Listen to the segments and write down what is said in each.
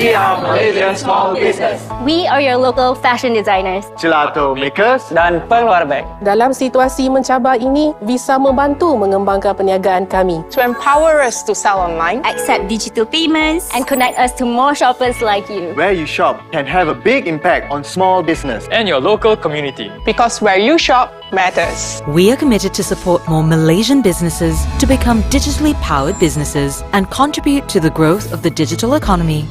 We are Malaysian small business. We are your local fashion designers. Gelato makers dan pengeluar beg. Dalam situasi mencabar ini, Visa membantu mengembangkan perniagaan kami. To empower us to sell online, Accept digital payments and connect us to more shoppers like you. where you shop can have a big impact on small business. And your local community. because where you shop matters. We are committed to support more Malaysian businesses to become digitally powered businesses and contribute to the growth of the digital economy.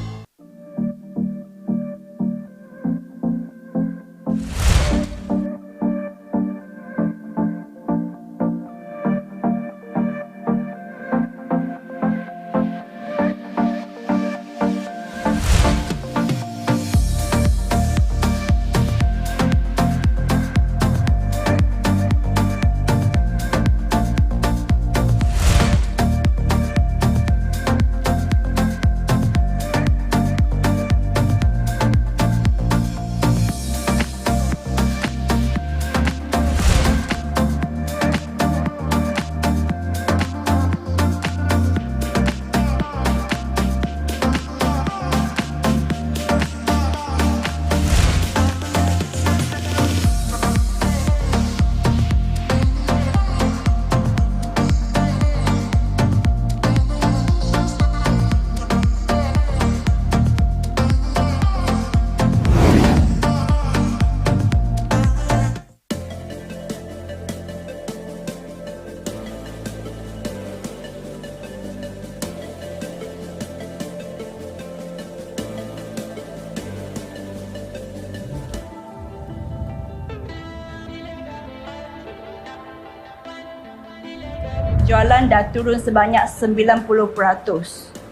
Jualan dah turun sebanyak 90%.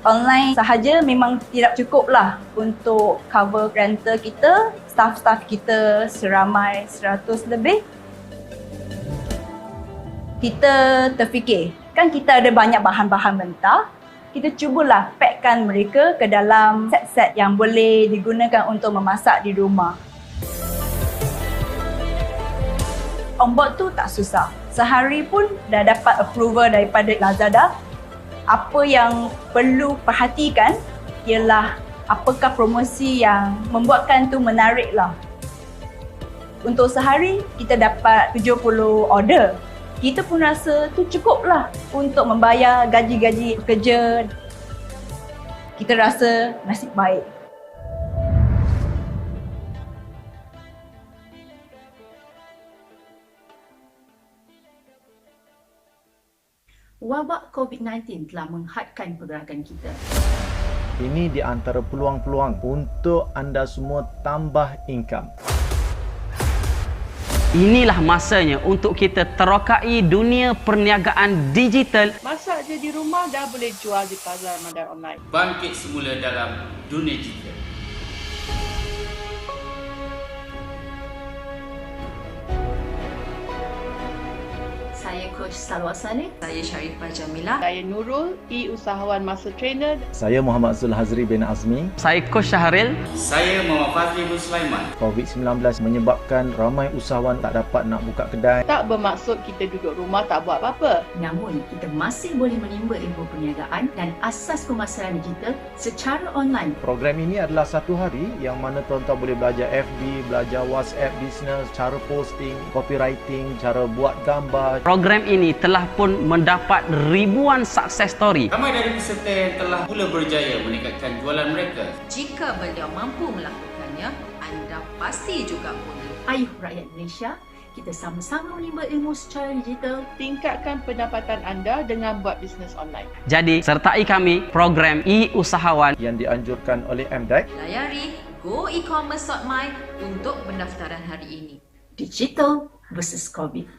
Online sahaja memang tidak cukup lah untuk cover rental kita, staff-staff kita seramai 100 lebih. Kita terfikir, kan kita ada banyak bahan-bahan mentah, kita cubalah packkan mereka ke dalam set-set yang boleh digunakan untuk memasak di rumah. Onboard tu tak susah. Sehari pun dah dapat approval daripada Lazada. Apa yang perlu perhatikan ialah apakah promosi yang membuatkan tu menarik lah. Untuk sehari kita dapat 70 order. Kita pun rasa tu cukup lah untuk membayar gaji-gaji pekerja. Kita rasa nasib baik. Wabak COVID-19 telah menghadkan pergerakan kita. Ini di antara peluang-peluang untuk anda semua tambah income. Inilah masanya untuk kita terokai dunia perniagaan digital. Masak je di rumah dah boleh jual di pasar modal online. Bangkit semula dalam dunia digital. Saya Coach Salwasani. Saya Sharifah Jamilah. Saya Nurul, e-usahawan master trainer. Saya Muhammad Zulhazri bin Azmi. Saya Coach Syahril. Saya Muhammad Fazli bin Sulaiman. COVID-19 menyebabkan ramai usahawan tak dapat nak buka kedai. Tak bermaksud kita duduk rumah tak buat apa-apa. Namun, kita masih boleh menimba ilmu perniagaan dan asas pemasaran digital secara online. Program ini adalah satu hari yang mana tuan-tuan boleh belajar FB, belajar WhatsApp business, cara posting, copywriting, cara buat gambar. Program ini telah pun mendapat ribuan success story. Ramai dari peserta yang telah mula berjaya meningkatkan jualan mereka. Jika beliau mampu melakukannya, anda pasti juga boleh. Ayuh rakyat Malaysia, kita sama-sama menimba ilmu secara digital. Tingkatkan pendapatan anda dengan buat bisnes online. Jadi, sertai kami program e-usahawan yang dianjurkan oleh MDEC. Layari goecommerce.my untuk pendaftaran hari ini. Digital versus COVID.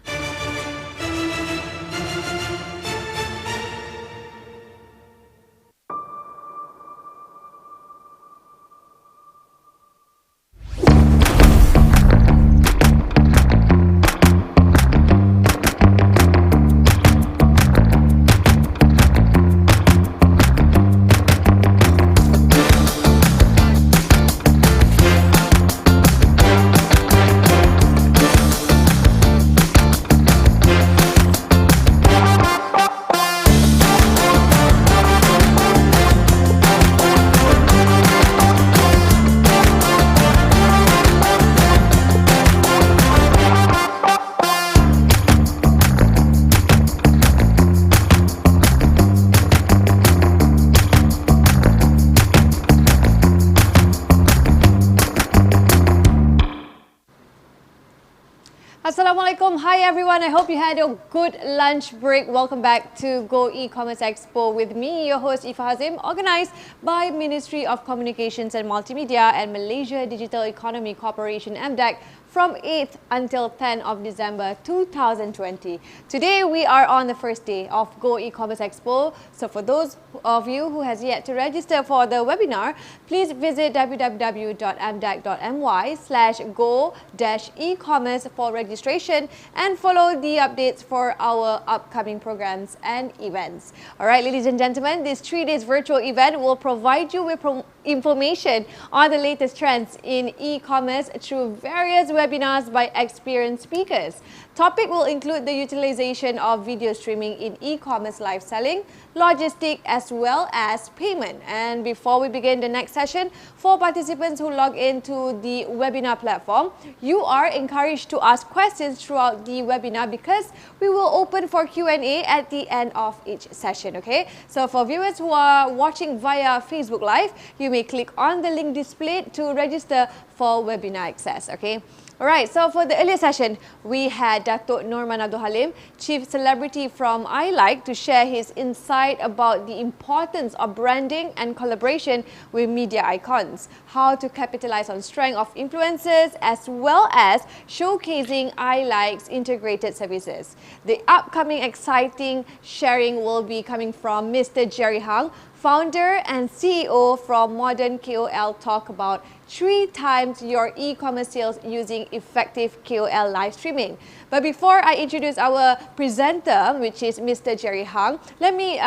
Hi everyone, I hope you had a good lunch break. Welcome back to Go E-Commerce Expo with me, your host Ifa Hazim, organised by Ministry of Communications and Multimedia and Malaysia Digital Economy Corporation MDEC from 8th until 10th of December 2020. Today we are on the first day of Go E-Commerce Expo. So for those of you who has yet to register for the webinar, please visit www.mdec.my/go-e-commerce for registration and follow the updates for our upcoming programs and events. Alright, ladies and gentlemen, this 3 days virtual event will provide you with information on the latest trends in e-commerce through various webinars by experienced speakers. Topic will include the utilization of video streaming in e-commerce live selling, logistic as well as payment. And before we begin the next session, for participants who log into the webinar platform, you are encouraged to ask questions throughout the webinar because we will open for Q&A at the end of each session, okay? So for viewers who are watching via Facebook Live, you may click on the link displayed to register for webinar access, okay? Alright, so for the earlier session, we had Datuk Norman Abdul Halim, Chief Celebrity from iLike, to share his insight about the importance of branding and collaboration with media icons, how to capitalize on strength of influencers, as well as showcasing iLike's integrated services. The upcoming exciting sharing will be coming from Mr. Jerry Hang, founder and CEO from Moden KOL, talk about 3 times your e-commerce sales using effective KOL live streaming. But before I introduce our presenter, which is Mr. Jerry Hang, let me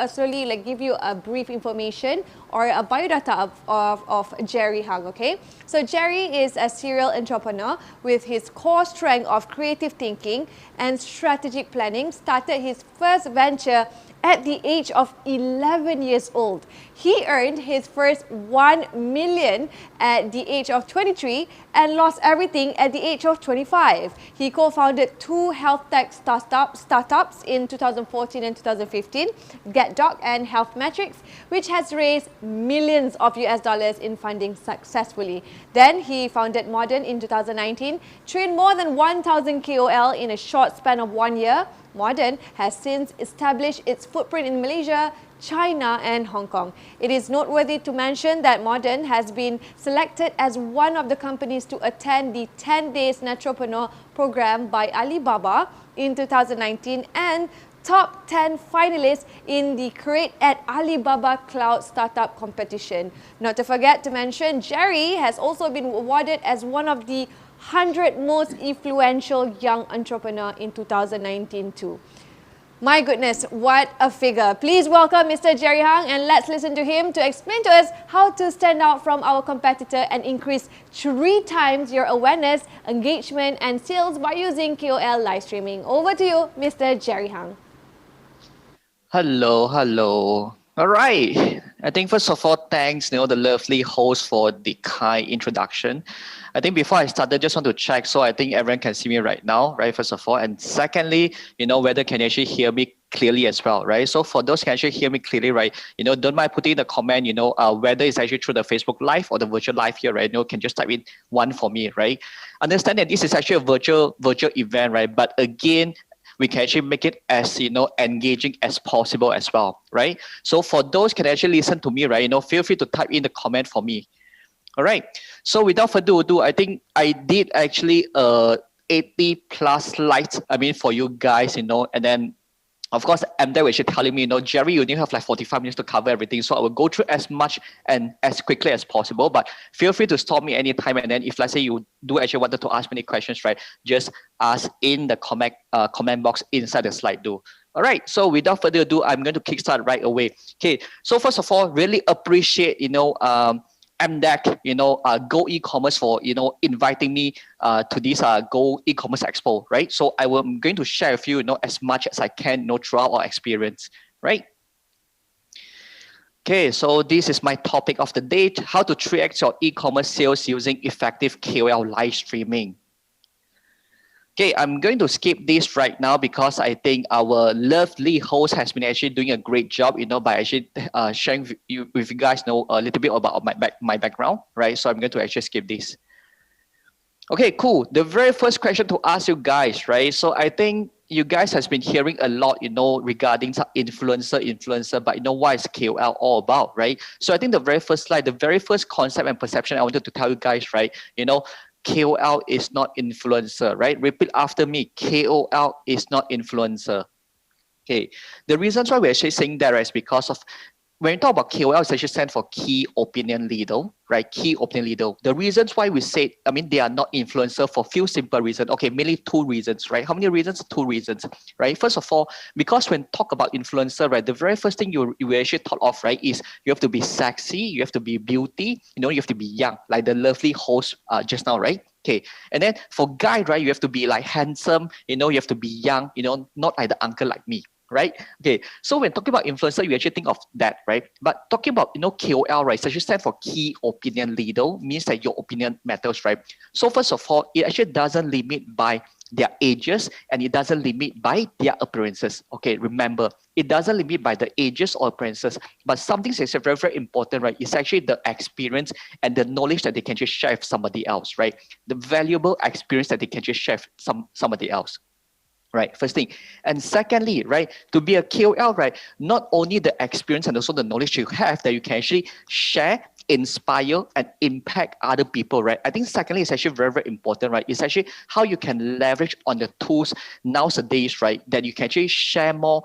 slowly give you a brief information or a biodata of Jerry Hang, okay? So Jerry is a serial entrepreneur with his core strength of creative thinking and strategic planning. Started his first venture at the age of 11 years old. He earned his first 1 million at the age of 23 and lost everything at the age of 25. He co-founded 2 health tech startups in 2014 and 2015, GetDoc and Health Metrics, which has raised millions of US dollars in funding successfully. Then he founded Moden in 2019, trained more than 1,000 KOL in a short span of 1 year. Moden has since established its footprint in Malaysia, China and Hong Kong. It is noteworthy to mention that Moden has been selected as one of the companies to attend the 10 Days Entrepreneur program by Alibaba in 2019 and top 10 finalists in the Create at Alibaba Cloud Startup competition. Not to forget to mention, Jerry has also been awarded as one of the 100 most influential young entrepreneur in 2019 too. My goodness, what a figure. Please welcome Mr. Jerry Hang and let's listen to him to explain to us how to stand out from our competitor and increase 3 times your awareness, engagement and sales by using KOL live streaming. Over to you, Mr. Jerry Hang. Hello. All right. I think first of all, thanks, the lovely host for the kind introduction. I think before I started, just want to check. So I think everyone can see me right now, right? First of all, and secondly, whether can you actually hear me clearly as well, right? So for those who can actually hear me clearly, right? Don't mind putting in the comment, whether it's actually through the Facebook Live or the virtual live here, right? Can just type in 1 for me, right? Understand that this is actually a virtual event, right? But again, we can actually make it as engaging as possible as well, right? So for those can actually listen to me, right? Feel free to type in the comment for me. All right. So without further ado, I think I did actually 80 plus slides. For you guys, and then of course, MDEC was actually telling me, Jerry, you only have like 45 minutes to cover everything. So I will go through as much and as quickly as possible, but feel free to stop me anytime. And then if let's say you do actually wanted to ask me any questions, right, just ask in the comment box inside the slide do. All right, so without further ado, I'm going to kickstart right away. Okay, so first of all, really appreciate, MDEC, Go E-Commerce for, inviting me to this Go E-Commerce Expo, right? So I'm going to share with you, as much as I can, throughout our experience, right? Okay, so this is my topic of the day, how to 3x your e-commerce sales using effective KOL live streaming. Okay, I'm going to skip this right now because I think our lovely host has been actually doing a great job, by actually sharing with you guys a little bit about my background, right? So I'm going to actually skip this. Okay, cool. The very first question to ask you guys, right? So I think you guys has been hearing a lot, regarding influencer, but what is KOL all about, right? So I think the very first slide, the very first concept and perception I wanted to tell you guys, right? KOL is not influencer, right? Repeat after me. KOL is not influencer. Okay. The reasons why we're actually saying that is because of when you talk about KOL, it actually stands for key opinion leader, right? Key opinion leader. The reasons why we say, they are not influencer for few simple reasons. Okay, mainly two reasons, right? How many reasons? Two reasons, right? First of all, because when talk about influencer, right, the very first thing you actually thought of, right, is you have to be sexy, you have to be beauty, you have to be young, like the lovely host just now, right? Okay, and then for guy, right, you have to be like handsome, you have to be young, not like the uncle like me. Right? Okay. So when talking about influencer, you actually think of that, right? But talking about, KOL, right? So it stands for key opinion leader, means that your opinion matters, right? So first of all, it actually doesn't limit by their ages and it doesn't limit by their appearances. Okay, remember, it doesn't limit by the ages or appearances, but something that's very, very important, right? It's actually the experience and the knowledge that they can just share with somebody else, right? The valuable experience that they can just share with somebody else. Right, first thing. And secondly, right, to be a KOL, right, not only the experience and also the knowledge you have that you can actually share, inspire, and impact other people, right? I think secondly, it's actually very, very important, right? It's actually how you can leverage on the tools nowadays, right, that you can actually share more,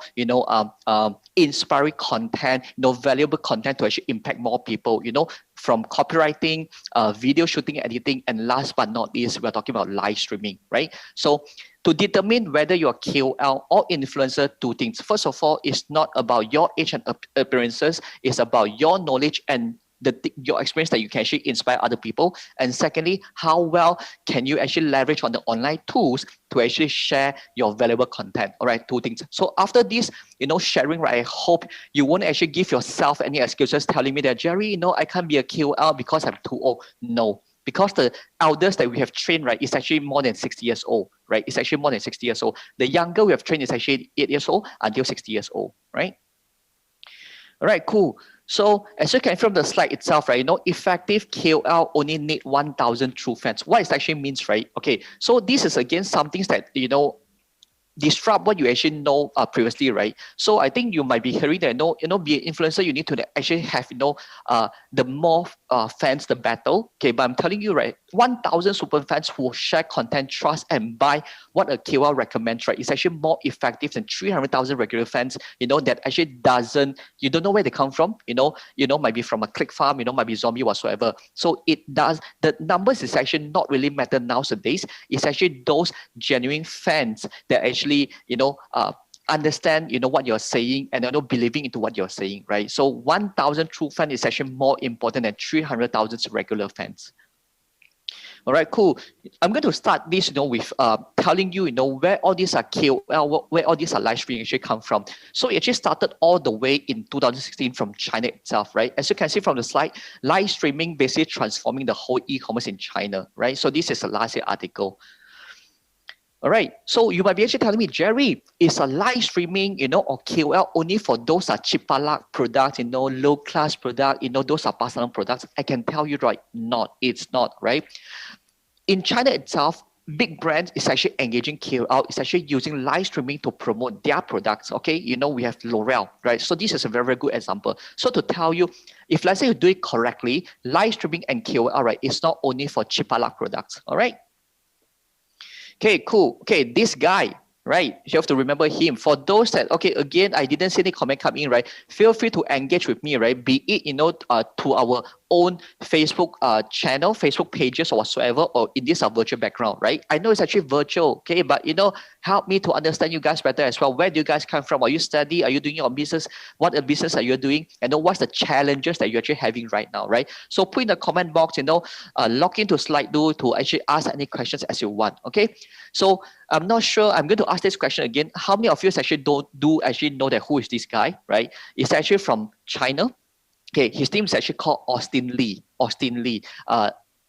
inspiring content, valuable content to actually impact more people, from copywriting, video shooting, editing, and last but not least, we're talking about live streaming, right? So to determine whether you're KOL or influencer, two things. First of all, it's not about your age and appearances. It's about your knowledge and your experience that you can actually inspire other people. And secondly, how well can you actually leverage on the online tools to actually share your valuable content? All right, two things. So after this, sharing, right, I hope you won't actually give yourself any excuses telling me that, Jerry, I can't be a KOL because I'm too old. No. Because the elders that we have trained, right, is actually more than 60 years old, right? It's actually more than 60 years old. The younger we have trained is actually 8 years old until 60 years old, right? All right, cool. So as you can from the slide itself, right, effective KOL only need 1,000 true fans. What it actually means, right? Okay, so this is again something that, disrupt what you actually know previously, right? So I think you might be hearing that, be an influencer, you need to actually have, the more fans, the better. Okay, but I'm telling you, right, 1,000 super fans who share content, trust, and buy what a KOL recommends, right, is actually more effective than 300,000 regular fans, that actually you don't know where they come from, might be from a click farm, might be zombie whatsoever. So the numbers is actually not really matter nowadays. It's actually those genuine fans that actually, understand, what you're saying and believing into what you're saying, right? So 1,000 true fans is actually more important than 300,000 regular fans. All right, cool. I'm going to start this, with telling you, where all these are KOL, where all these are live streaming actually come from. So it actually started all the way in 2016 from China itself, right? As you can see from the slide, live streaming basically transforming the whole e-commerce in China, right? So this is the last year article. All right, so you might be actually telling me, Jerry, is a live streaming, or KOL only for those are chipalak products, low class product, those are pasaran products? I can tell you, right, it's not, right? In China itself, big brands is actually engaging KOL, is actually using live streaming to promote their products, okay? We have L'Oreal, right? So this is a very, very good example. So to tell you, if let's say you do it correctly, live streaming and KOL, right, it's not only for chipalak products, all right? Okay, cool. Okay, this guy, right? You have to remember him. For those that, okay, again, I didn't see any comment come in, right? Feel free to engage with me, right? Be it, to our own Facebook channel, Facebook pages or whatsoever, or in this virtual background, right? I know it's actually virtual, okay? But, help me to understand you guys better as well. Where do you guys come from? Are you study? Are you doing your business? What a business are you doing? And what's the challenges that you're actually having right now, right? So put in the comment box, log into Slido to actually ask any questions as you want, okay? So I'm not sure, I'm going to ask this question again. How many of you actually do actually know that who is this guy, right? It's actually from China. Okay, his name is actually called Austin Lee.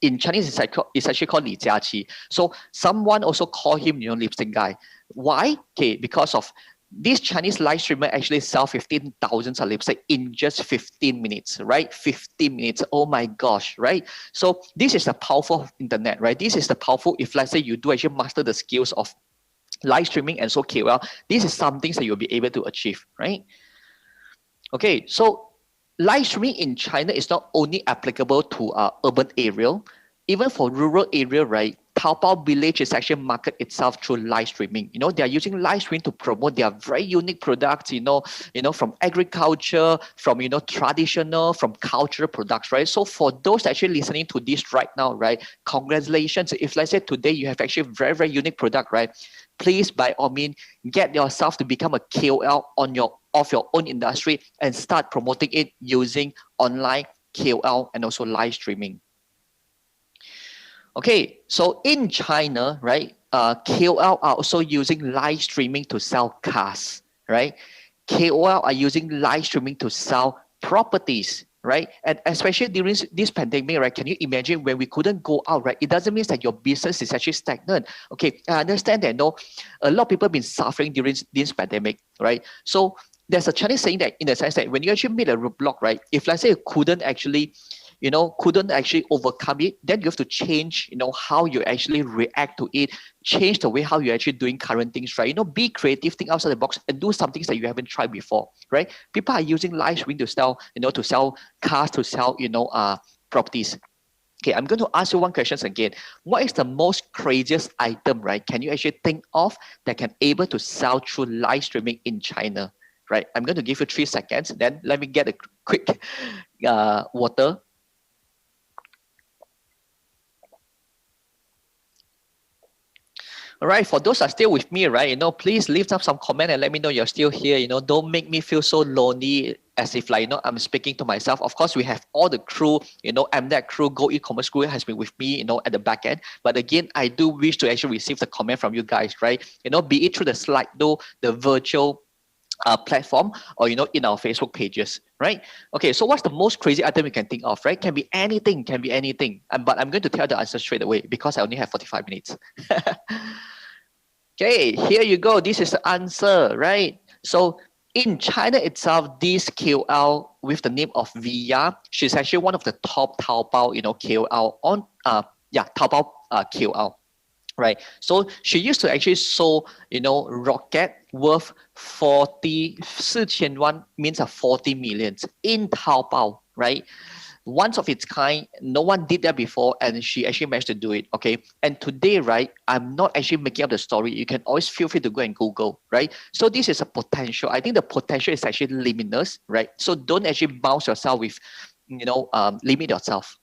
In Chinese, it's actually called Li Jiaqi. So someone also call him, lipstick guy. Why? Okay, because of this Chinese live streamer actually sell 15,000 lipstick in just 15 minutes, right? 15 minutes. Oh my gosh, right? So this is the powerful internet, right? This is the powerful, if let's say you do actually master the skills of live streaming and so KOL, this is some things that you'll be able to achieve, right? Okay, so live streaming in China is not only applicable to urban area, even for rural area, right? Taobao Village is actually market itself through live streaming. You know, they are using live streaming to promote their very unique products, you know, from agriculture, from, traditional, from cultural products, right? So for those actually listening to this right now, right, congratulations. If let's say today you have actually very, very unique product, right? Please, by all means, get yourself to become a KOL of your own industry and start promoting it using online KOL and also live streaming. Okay, so in China, right, KOL are also using live streaming to sell cars, right? KOL are using live streaming to sell properties, right? And especially during this pandemic, right? Can you imagine when we couldn't go out, right? It doesn't mean that your business is actually stagnant. Okay, I understand that, no, a lot of people have been suffering during this pandemic, right? So there's a Chinese saying that in the sense that when you actually made a roadblock, right? If let's say you couldn't actually overcome it, then you have to change, how you actually react to it, change the way how you're actually doing current things, right? Be creative, think outside the box and do some things that you haven't tried before, right? People are using live streaming to sell, to sell cars, to sell, properties. Okay, I'm going to ask you one question again. What is the most craziest item, right? Can you actually think of that can able to sell through live streaming in China, right? I'm going to give you 3 seconds. Then let me get a quick water. All right, for those that are still with me, right, please leave up some comment and let me know you're still here. Don't make me feel so lonely as if like, I'm speaking to myself. Of course, we have all the crew, MDAC crew, Go e-commerce crew has been with me, at the back end. But again, I do wish to actually receive the comment from you guys, right? Be it through the Slido, the virtual platform, or in our Facebook pages, right? Okay, so what's the most crazy item you can think of, right? Can be anything, but I'm going to tell the answer straight away because I only have 45 minutes. Okay, here you go. This is the answer, right? So in China itself, this KOL with the name of Via, she's actually one of the top Taobao, KOL on Taobao KOL. Right, so she used to actually sell, rocket worth 40 yuan, means 40 millions in Taobao, right? Once of its kind, no one did that before, and she actually managed to do it. Okay, and today, right, I'm not actually making up the story. You can always feel free to go and Google, right? So this is a potential. I think the potential is actually limitless, right? So don't actually bounce yourself with, limit yourself.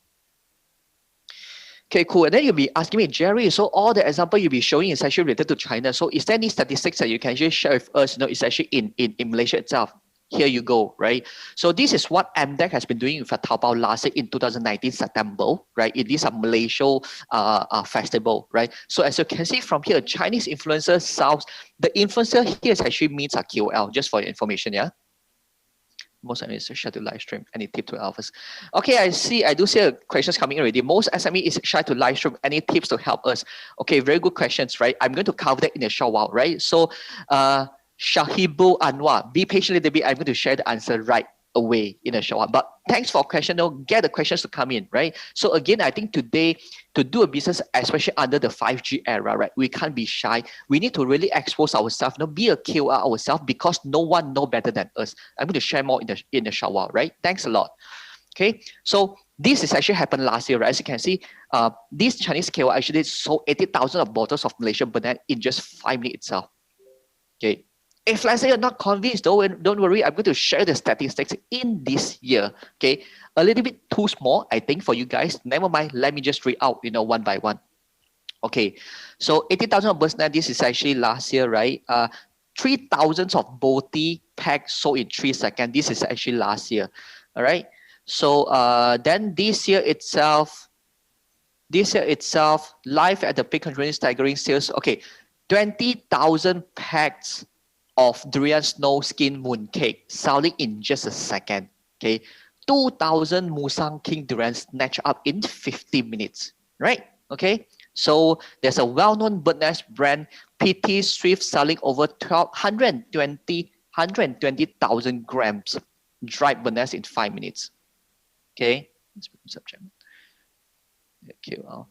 Okay, cool. And then you'll be asking me, Jerry, so all the example you'll be showing is actually related to China. So is there any statistics that you can actually share with us? It's actually in Malaysia itself. Here you go, right? So this is what MDAC has been doing with Taobao last year in 2019 September, right? It is a Malaysia festival, right? So as you can see from here, Chinese influencer sells, the influencer here actually means a KOL, just for your information, yeah? Most SME is shy to live stream. Any tip to alphas? Okay, I do see questions coming in already. Most SME is shy to live stream. Any tips to help us? Okay, very good questions, right? I'm going to cover that in a short while, right? So, Shahibu Anwar, be patient a little bit. I'm going to share the answer right away in a short while. But thanks for question. Get the questions to come in, right? So again, I think today to do a business, especially under the 5G era, right? We can't be shy. We need to really expose ourselves, be a KOL ourselves because no one knows better than us. I'm going to share more in a short while, right? Thanks a lot. Okay, so this is actually happened last year, right? As you can see, this Chinese KOL actually sold 80,000 of bottles of Malaysian banana in just 5 minutes itself. Okay. If let's say you're not convinced, don't worry. I'm going to share the statistics in this year. Okay, a little bit too small, I think, for you guys. Never mind. Let me just read out, one by one. Okay, so 80,000 of banana. This is actually last year, right? 3,000 of Boti packs sold in 3 seconds. This is actually last year. All right. So then this year itself, live at the peak controlling staggering sales. Okay, 20,000 packs of durian snow skin mooncake selling in just a second. Okay, 2,000 Musang King durian snatched up in 50 minutes. Right? Okay, so there's a well-known bird nest brand PT Swift selling over 120,000 grams dried bananas in 5 minutes. Okay, subject. KOL.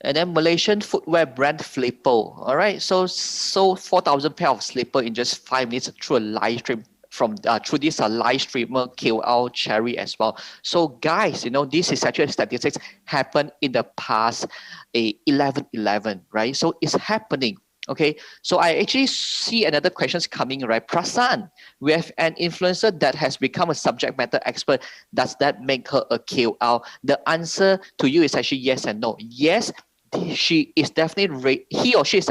And then Malaysian footwear brand Flippo. All right, so 4,000 pair of slipper in just 5 minutes through a live stream from through this live streamer KOL Cherry as well. So guys, you know, this is actually statistics happened in the past 11/11, right? So it's happening. Okay, so I actually see another questions coming, right? Prasan, we have an influencer that has become a subject matter expert. Does that make her a KOL? The answer to you is actually yes and no. Yes, she is definitely she's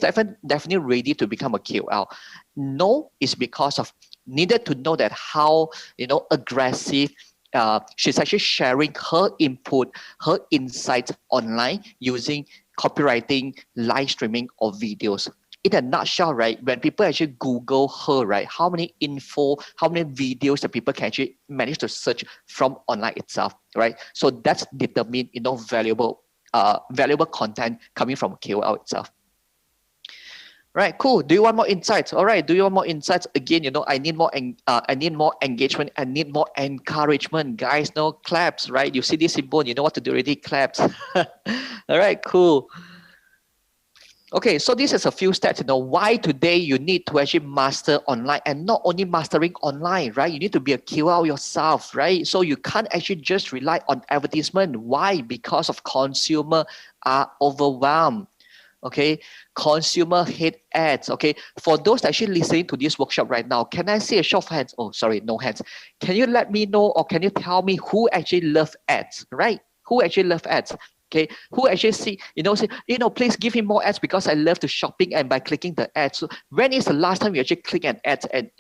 definitely ready to become a KOL. No, is because of needed to know that how, you know, aggressive she's actually sharing her input, her insights online using copywriting, live streaming, or videos. In a nutshell, right, when people actually Google her, right, how many info, how many videos that people can actually manage to search from online itself, right? So that's determined, you know, valuable content coming from KOL itself. Right, cool. Do you want more insights? All right. Do you want more insights? Again, you know, I need more engagement. I need more encouragement. Guys, no claps, right? You see this symbol, you know what to do already. Claps. All right, cool. Okay, so this is a few steps, you know, why today you need to actually master online, and not only mastering online, right? You need to be a KOL yourself, right? So you can't actually just rely on advertisement. Why? Because of consumer are overwhelmed. Okay, consumer hate ads. Okay, for those actually listening to this workshop right now, can I see a show of hands? Oh, sorry, no hands. Can you let me know, or can you tell me who actually love ads, right? Who actually love ads? Okay, who actually say, please give me more ads because I love to shopping and by clicking the ads. So when is the last time you actually click an ad and,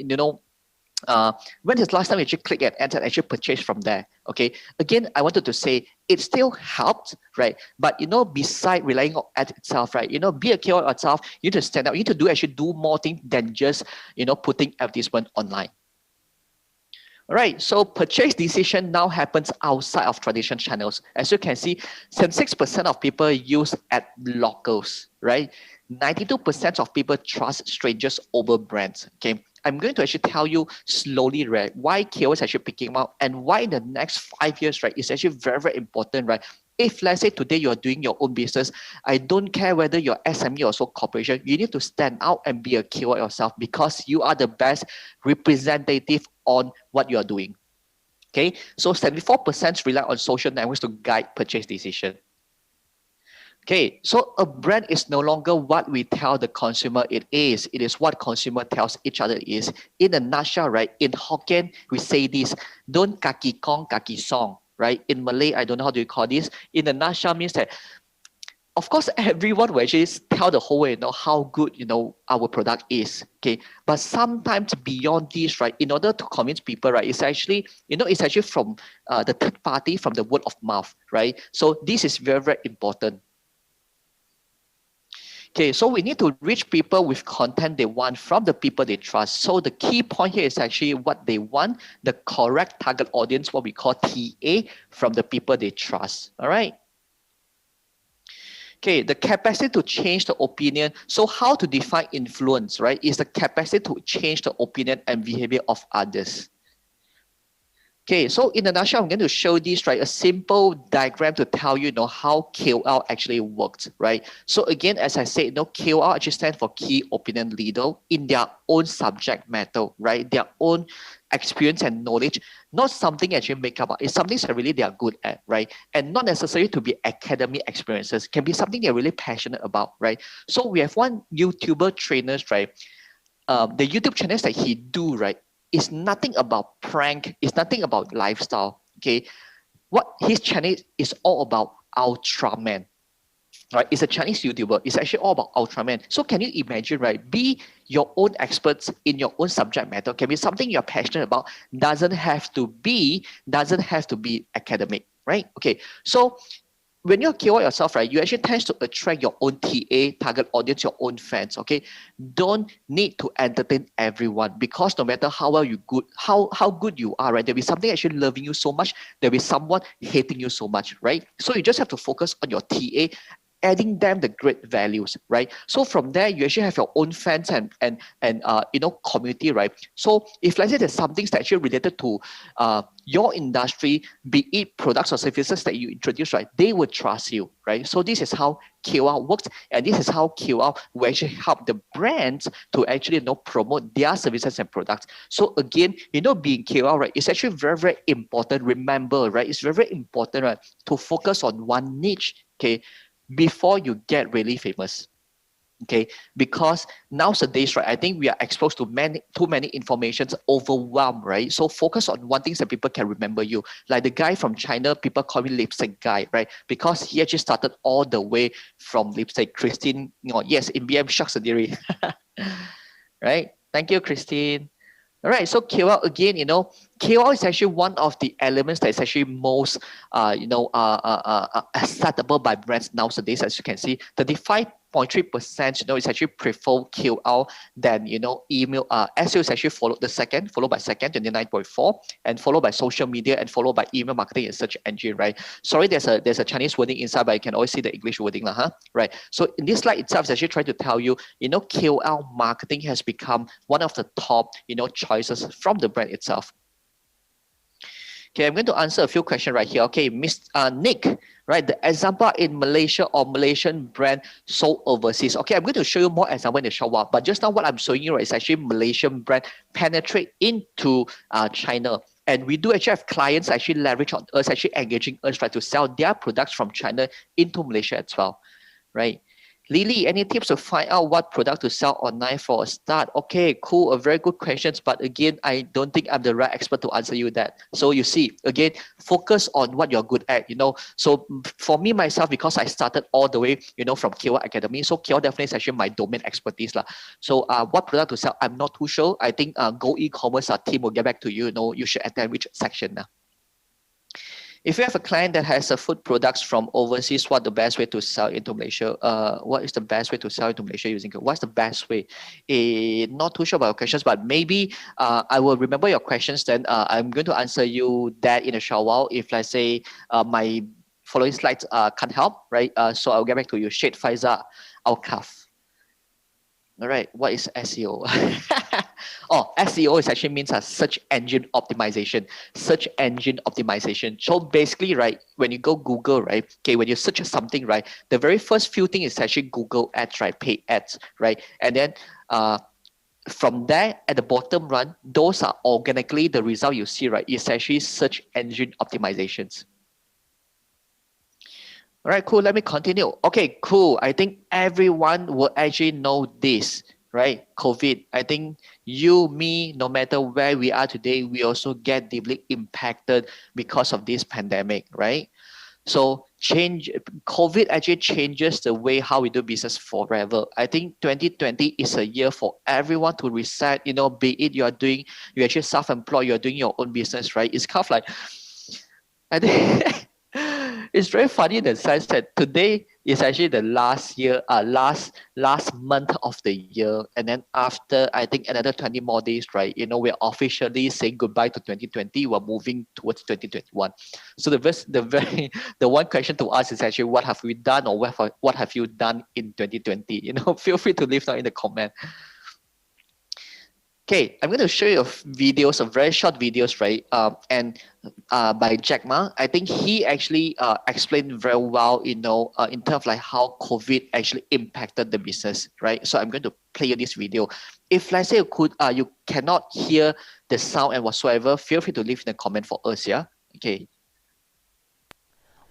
when is the last time you actually click an ad and actually purchase from there? Okay, again, I wanted to say it still helps, right? But, beside relying on ad itself, right? Be a KOL itself, you need to stand out, you need to actually do more things than just, putting advertisement online. All right, so purchase decision now happens outside of traditional channels. As you can see, 76% of people use ad blockers, right? 92% of people trust strangers over brands, okay? I'm going to actually tell you slowly, right, why KOL is actually picking up and why in the next 5 years, right, is actually very, very important, right? If let's say today you're doing your own business, I don't care whether you're SME or so corporation, you need to stand out and be a KOL yourself because you are the best representative on what you are doing. Okay, so 74% rely on social networks to guide purchase decision. Okay, so a brand is no longer what we tell the consumer it is what consumer tells each other it is. In a nutshell, right, in Hokkien, we say this, don't kaki kong, kaki song, right? In Malay, I don't know how do you call this. In a nutshell means that, of course, everyone will actually tell the whole way, how good, our product is, okay? But sometimes beyond this, right, in order to convince people, right, it's actually, it's actually from the third party, from the word of mouth, right? So this is very, very important. Okay, so we need to reach people with content they want from the people they trust. So the key point here is actually what they want, the correct target audience, what we call TA, from the people they trust, all right? Okay, the capacity to change the opinion. So how to define influence, right, is the capacity to change the opinion and behavior of others. Okay, so in a nutshell, I'm going to show this, right, a simple diagram to tell you, how KOL actually works, right? So again, as I said, KOL actually stands for key opinion leader in their own subject matter, right? Their own experience and knowledge, not something actually make up. It's something that really they are good at, right? And not necessarily to be academic experiences, can be something they're really passionate about, right? So we have one YouTuber trainers, right? The YouTube channels that he do, right, it's nothing about prank. It's nothing about lifestyle. Okay, what his channel is all about Ultraman. Right, it's a Chinese YouTuber. It's actually all about Ultraman. So can you imagine, right? Be your own experts in your own subject matter. Can be something you're passionate about. Doesn't have to be academic, right? Okay, so when you're KOL yourself, right, you actually tend to attract your own TA, target audience, your own fans, okay? Don't need to entertain everyone because no matter how well you good, how good you are, right, there'll be something actually loving you so much, there'll be someone hating you so much, right? So you just have to focus on your TA adding them the great values, right? So from there, you actually have your own fans and community, right? So if let's say there's something that's actually related to your industry, be it products or services that you introduce, right? They will trust you, right? So this is how KOL works, and this is how KOL will actually help the brands to actually promote their services and products. So again, being KOL, right, it's actually very, very important. Remember, right, it's very, very important, right, to focus on one niche, okay, before you get really famous. Okay, because nowadays, right, I think we are exposed to too many informations, overwhelmed, right? So focus on one thing that people can remember you. Like the guy from China, people call me lipstick guy, right? Because he actually started all the way from lipstick. Christine, yes, in BM shucks a dairy. Right? Thank you, Christine. All right, so KOL again, KOL is actually one of the elements that is actually most, acceptable by brands nowadays. As you can see, 35.3%, is actually prefer KOL than, email. SEO is actually followed by second, 29.4, and followed by social media, and followed by email marketing and search engine, right? Sorry, there's a Chinese wording inside, but you can always see the English wording, right? So in this slide itself, it's actually trying to tell you, KOL marketing has become one of the top, choices from the brand itself. Okay, I'm going to answer a few questions right here. Okay, Nick, right? The example in Malaysia or Malaysian brand sold overseas. Okay, I'm going to show you more example in a short while. But just now what I'm showing you, right, is actually Malaysian brand penetrate into China. And we do actually have clients actually leverage on us, actually engaging us, try to sell their products from China into Malaysia as well, right? Lily, any tips to find out what product to sell online for a start? Okay, cool, a very good questions. But again, I don't think I'm the right expert to answer you that. So you see, again, focus on what you're good at, So for me, myself, because I started all the way, from KOL Academy. So KOL definitely is actually my domain expertise. So what product to sell, I'm not too sure. I think Go E-commerce team will get back to you. You should attend which section now. If you have a client that has food products from overseas, what's the best way to sell into Malaysia? What is the best way to sell into Malaysia using? What's the best way? Not too sure about your questions, but maybe I will remember your questions. Then I'm going to answer you that in a short while. If let's say my following slides can't help, right? So I'll get back to you. Shade Faiza Al-Kaf. All right, what is SEO? Oh, SEO is actually means a search engine optimization. Search engine optimization. So basically, right, when you go Google, right, okay, when you search something, right, the very first few things is actually Google ads, right, paid ads, right, and then from there at the bottom run, those are organically the result you see, right, is actually search engine optimizations. All right, cool. Let me continue. Okay, cool. I think everyone will actually know this, right? COVID. I think you, me, no matter where we are today, we also get deeply impacted because of this pandemic, right? So COVID actually changes the way how we do business forever. I think 2020 is a year for everyone to reset, be it you're actually self-employed, you're doing your own business, right? It's kind of like, I think it's very funny in the sense that today is actually the last month of the year, and then after I think another 20 more days, right? We're officially saying goodbye to 2020. We're moving towards 2021. So the one question to ask is actually what have we done, or what have you done in 2020? Feel free to leave down in the comment. Okay, I'm going to show you videos, some very short videos, right? By Jack Ma. I think he actually explained very well, in terms of like how COVID actually impacted the business, right? So I'm going to play you this video. If let's say you cannot hear the sound and whatsoever, feel free to leave in the comment for us, yeah? Okay.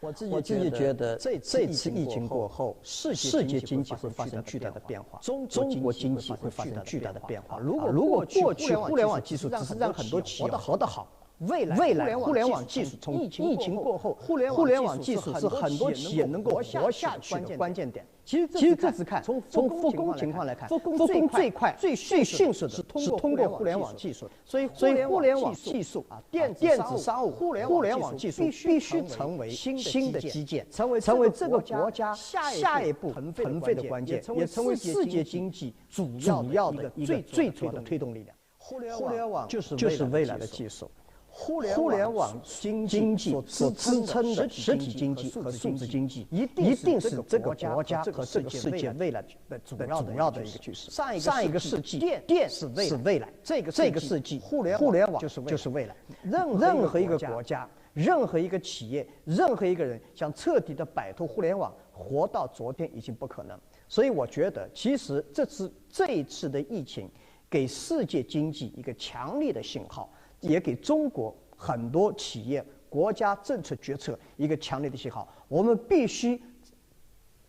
我自己觉得这次疫情过后，世界经济会发生巨大的变化，中国经济会发生巨大的变化。如果过去互联网技术只是让很多企业活得好，未来互联网技术从疫情过后，互联网技术是很多企业能够活下去的关键点。其实这次看，从复工情况来看，复工最快、最迅速的是通过互联网技术。所以互联网技术电子商务、互联网技术必须成为新的基建，成为这个国家下一步腾飞的关键，也成为世界经济主要的一个最主要的推动力量。互联网就是未来的技术。互联网经济所支撑的实体经济和数字经济，一定是这个国家和这个世界未来的主要的一个趋势。上一个世纪，电是未来，这个世纪，互联网就是未来。任何一个国家、任何一个企业、任何一个人想彻底的摆脱互联网，活到昨天已经不可能。所以我觉得，其实这一次的疫情，给世界经济一个强烈的信号。也给中国很多企业、国家政策决策一个强烈的信号。我们必须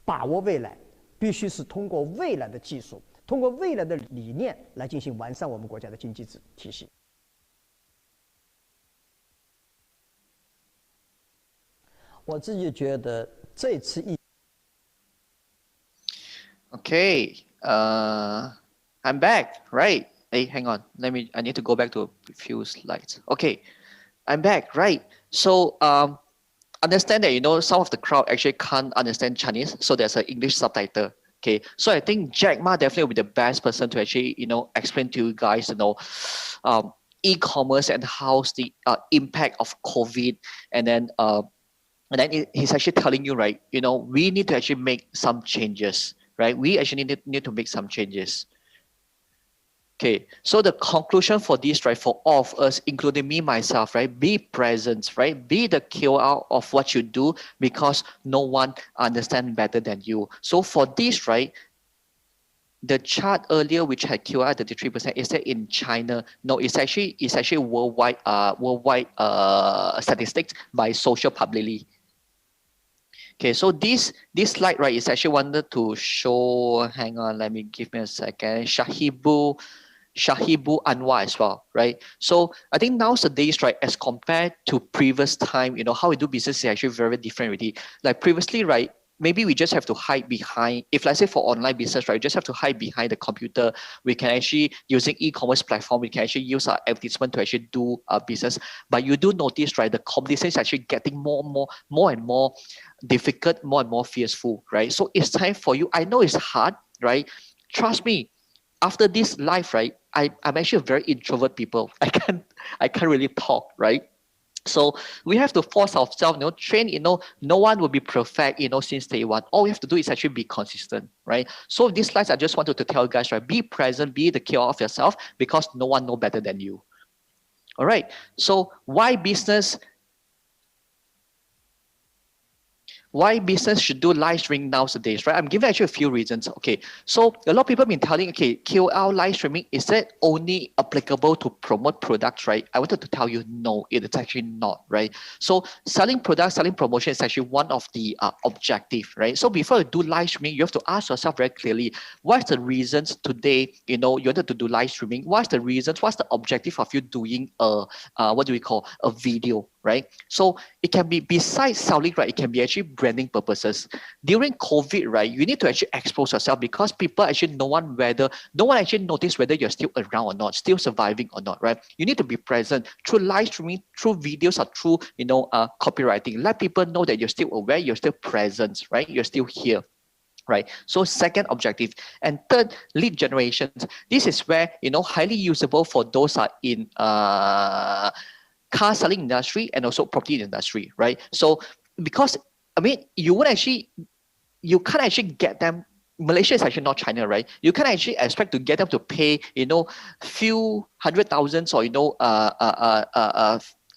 把握未来，必须是通过未来的技术，通过未来的理念来进行完善我们国家的经济体系。我自己觉得这次Okay, I'm back, right? Hey, hang on. I need to go back to a few slides. Okay, I'm back, right? So, understand that, some of the crowd actually can't understand Chinese, so there's an English subtitle. Okay, so I think Jack Ma definitely will be the best person to actually, explain to you guys, e-commerce and how's the impact of COVID, and then he's actually telling you, right, we need to actually make some changes, right? We actually need to make some changes. Okay, so the conclusion for this, right, for all of us, including me, myself, right, be present, right, be the KOL of what you do because no one understands better than you. So for this, right, the chart earlier which had KOL at 33%, is that in China? No, it's actually worldwide statistics by Social Publicly. Okay, so this slide, right, is actually wanted to show, hang on, give me a second, Shahibu Anwar as well, right? So I think nowadays, right, as compared to previous time, how we do business is actually very different already. Like previously, right, maybe we just have to hide behind, if let's say for online business, right, we just have to hide behind the computer. We can actually, using e-commerce platform, we can actually use our advertisement to actually do business. But you do notice, right, the competition is actually getting more and more difficult, more and more fearful, right? So it's time for you. I know it's hard, right? Trust me, after this life, right, I'm actually a very introvert people. I can't really talk, right? So we have to force ourselves, train, no one will be perfect, since day one. All we have to do is actually be consistent, right? So these slides, I just wanted to tell you guys, right, be present, be the KOL of yourself because no one knows better than you. All right, so why business should do live streaming nowadays, right? I'm giving actually a few reasons. Okay, so a lot of people have been telling, okay, KOL live streaming, is that only applicable to promote products, right? I wanted to tell you, no, it is actually not, right? So selling products, selling promotion is actually one of the objectives, right? So before you do live streaming, you have to ask yourself very clearly, what's the reasons today, you wanted to do live streaming? What's the reasons? What's the objective of you doing a video, right? So it can be, besides selling, right, it can be actually branding purposes. During COVID, right, you need to actually expose yourself because people actually, no one actually notice whether you're still around or not, still surviving or not, right? You need to be present through live streaming, through videos or through, copywriting. Let people know that you're still aware, you're still present, right? You're still here. Right. So second objective. And third, lead generation. This is where, highly usable for those are in car selling industry and also property industry, right? So because you can't actually get them. Malaysia is actually not China, right? You can't actually expect to get them to pay, few hundred thousands or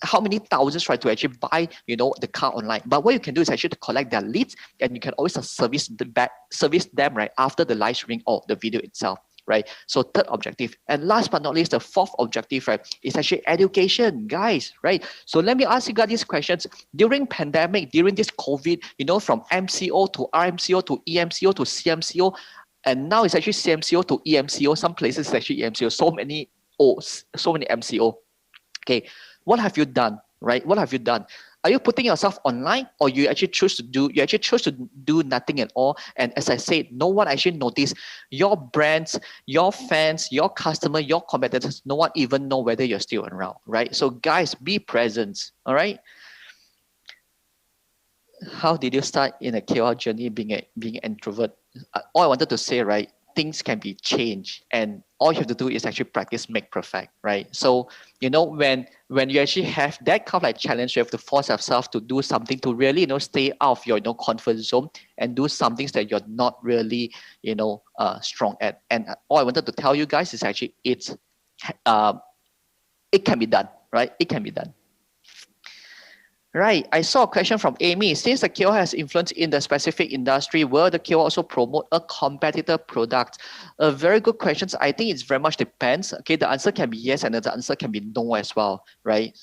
how many thousands, right, to actually buy, the car online. But what you can do is actually to collect their leads, and you can always service them, right, after the live streaming or the video itself. Right. So third objective. And last but not least, the fourth objective, right, is actually education, guys, right? So let me ask you guys these questions. During pandemic, during this COVID, from MCO to RMCO to EMCO to CMCO, and now it's actually CMCO to EMCO. Some places it's actually EMCO. So many MCO. Okay. What have you done, right? What have you done? Are you putting yourself online, or you actually choose to do nothing at all? And as I said, no one actually notice your brands, your fans, your customer, your competitors. No one even know whether you're still around, right? So guys, be present. All right. How did you start in a KOL journey being an introvert? All I wanted to say, right? things can be changed, and all you have to do is actually practice make perfect, right? So when you actually have that kind of like challenge, you have to force yourself to do something to really stay out of your comfort zone and do some things that you're not really strong at. And all I wanted to tell you guys is actually it can be done, right? It can be done. Right, I saw a question from Amy. Since the KOL has influence in the specific industry, will the KOL also promote a competitor product? A very good question. I think it's very much depends. Okay, the answer can be yes, and the answer can be no as well, right?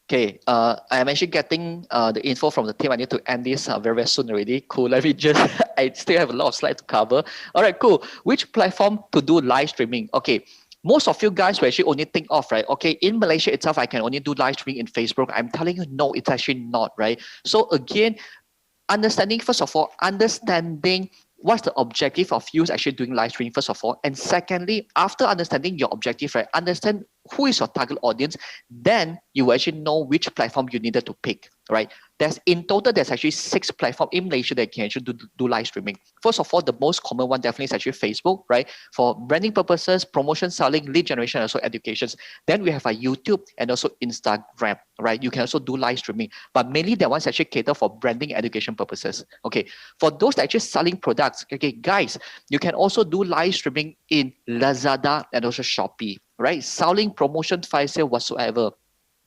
Okay, I'm actually getting the info from the team. I need to end this very, very soon already. Cool, let me just, I still have a lot of slides to cover. All right, cool. Which platform to do live streaming? Okay. Most of you guys will actually only think of, right? Okay, in Malaysia itself, I can only do live streaming in Facebook. I'm telling you, no, it's actually not, right? So again, first of all, understanding what's the objective of you actually doing live streaming, first of all. And secondly, after understanding your objective, right, understand who is your target audience, then you will actually know which platform you needed to pick, right? In total, there's actually 6 platforms in Malaysia that can actually do live streaming. First of all, the most common one definitely is actually Facebook, right? For branding purposes, promotion, selling, lead generation, and also education. Then we have YouTube and also Instagram, right? You can also do live streaming, but mainly that one's actually cater for branding education purposes. Okay, for those that actually selling products, okay, guys, you can also do live streaming in Lazada and also Shopee, right? Selling, promotion, fire sale, whatsoever.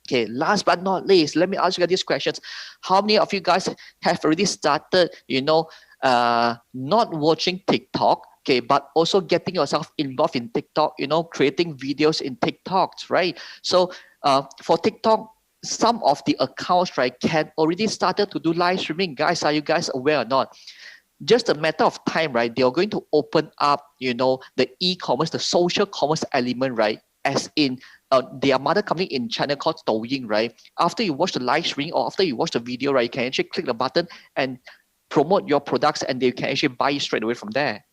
Okay, last but not least, let me ask you guys these questions. How many of you guys have already started, not watching TikTok, okay, but also getting yourself involved in TikTok, creating videos in TikToks, right? So for TikTok, some of the accounts, right, can already started to do live streaming. Guys, are you guys aware or not? Just a matter of time, right? They are going to open up, the e-commerce, the social commerce element, right? As in their mother company in China called Douyin, right? After you watch the live stream or after you watch the video, right, you can actually click the button and promote your products, and they can actually buy it straight away from there.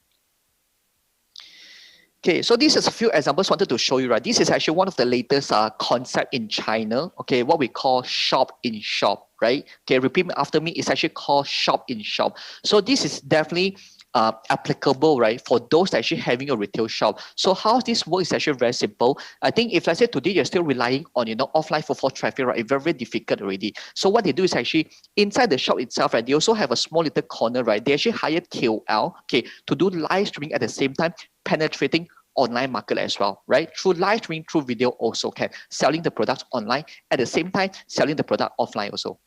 Okay, so this is a few examples I wanted to show you, right? This is actually one of the latest concept in China, okay, what we call shop in shop, right? Okay, repeat after me, it's actually called shop in shop. So this is definitely applicable, right, for those that actually having a retail shop. So how this works is actually very simple. I think if let's say today you're still relying on offline footfall traffic, right, it's very, very difficult already. So what they do is actually inside the shop itself, right, they also have a small little corner, right? They actually hired KOL, okay, to do live streaming at the same time, penetrating online market as well, right? Through live streaming, through video also can selling the products online at the same time selling the product offline also.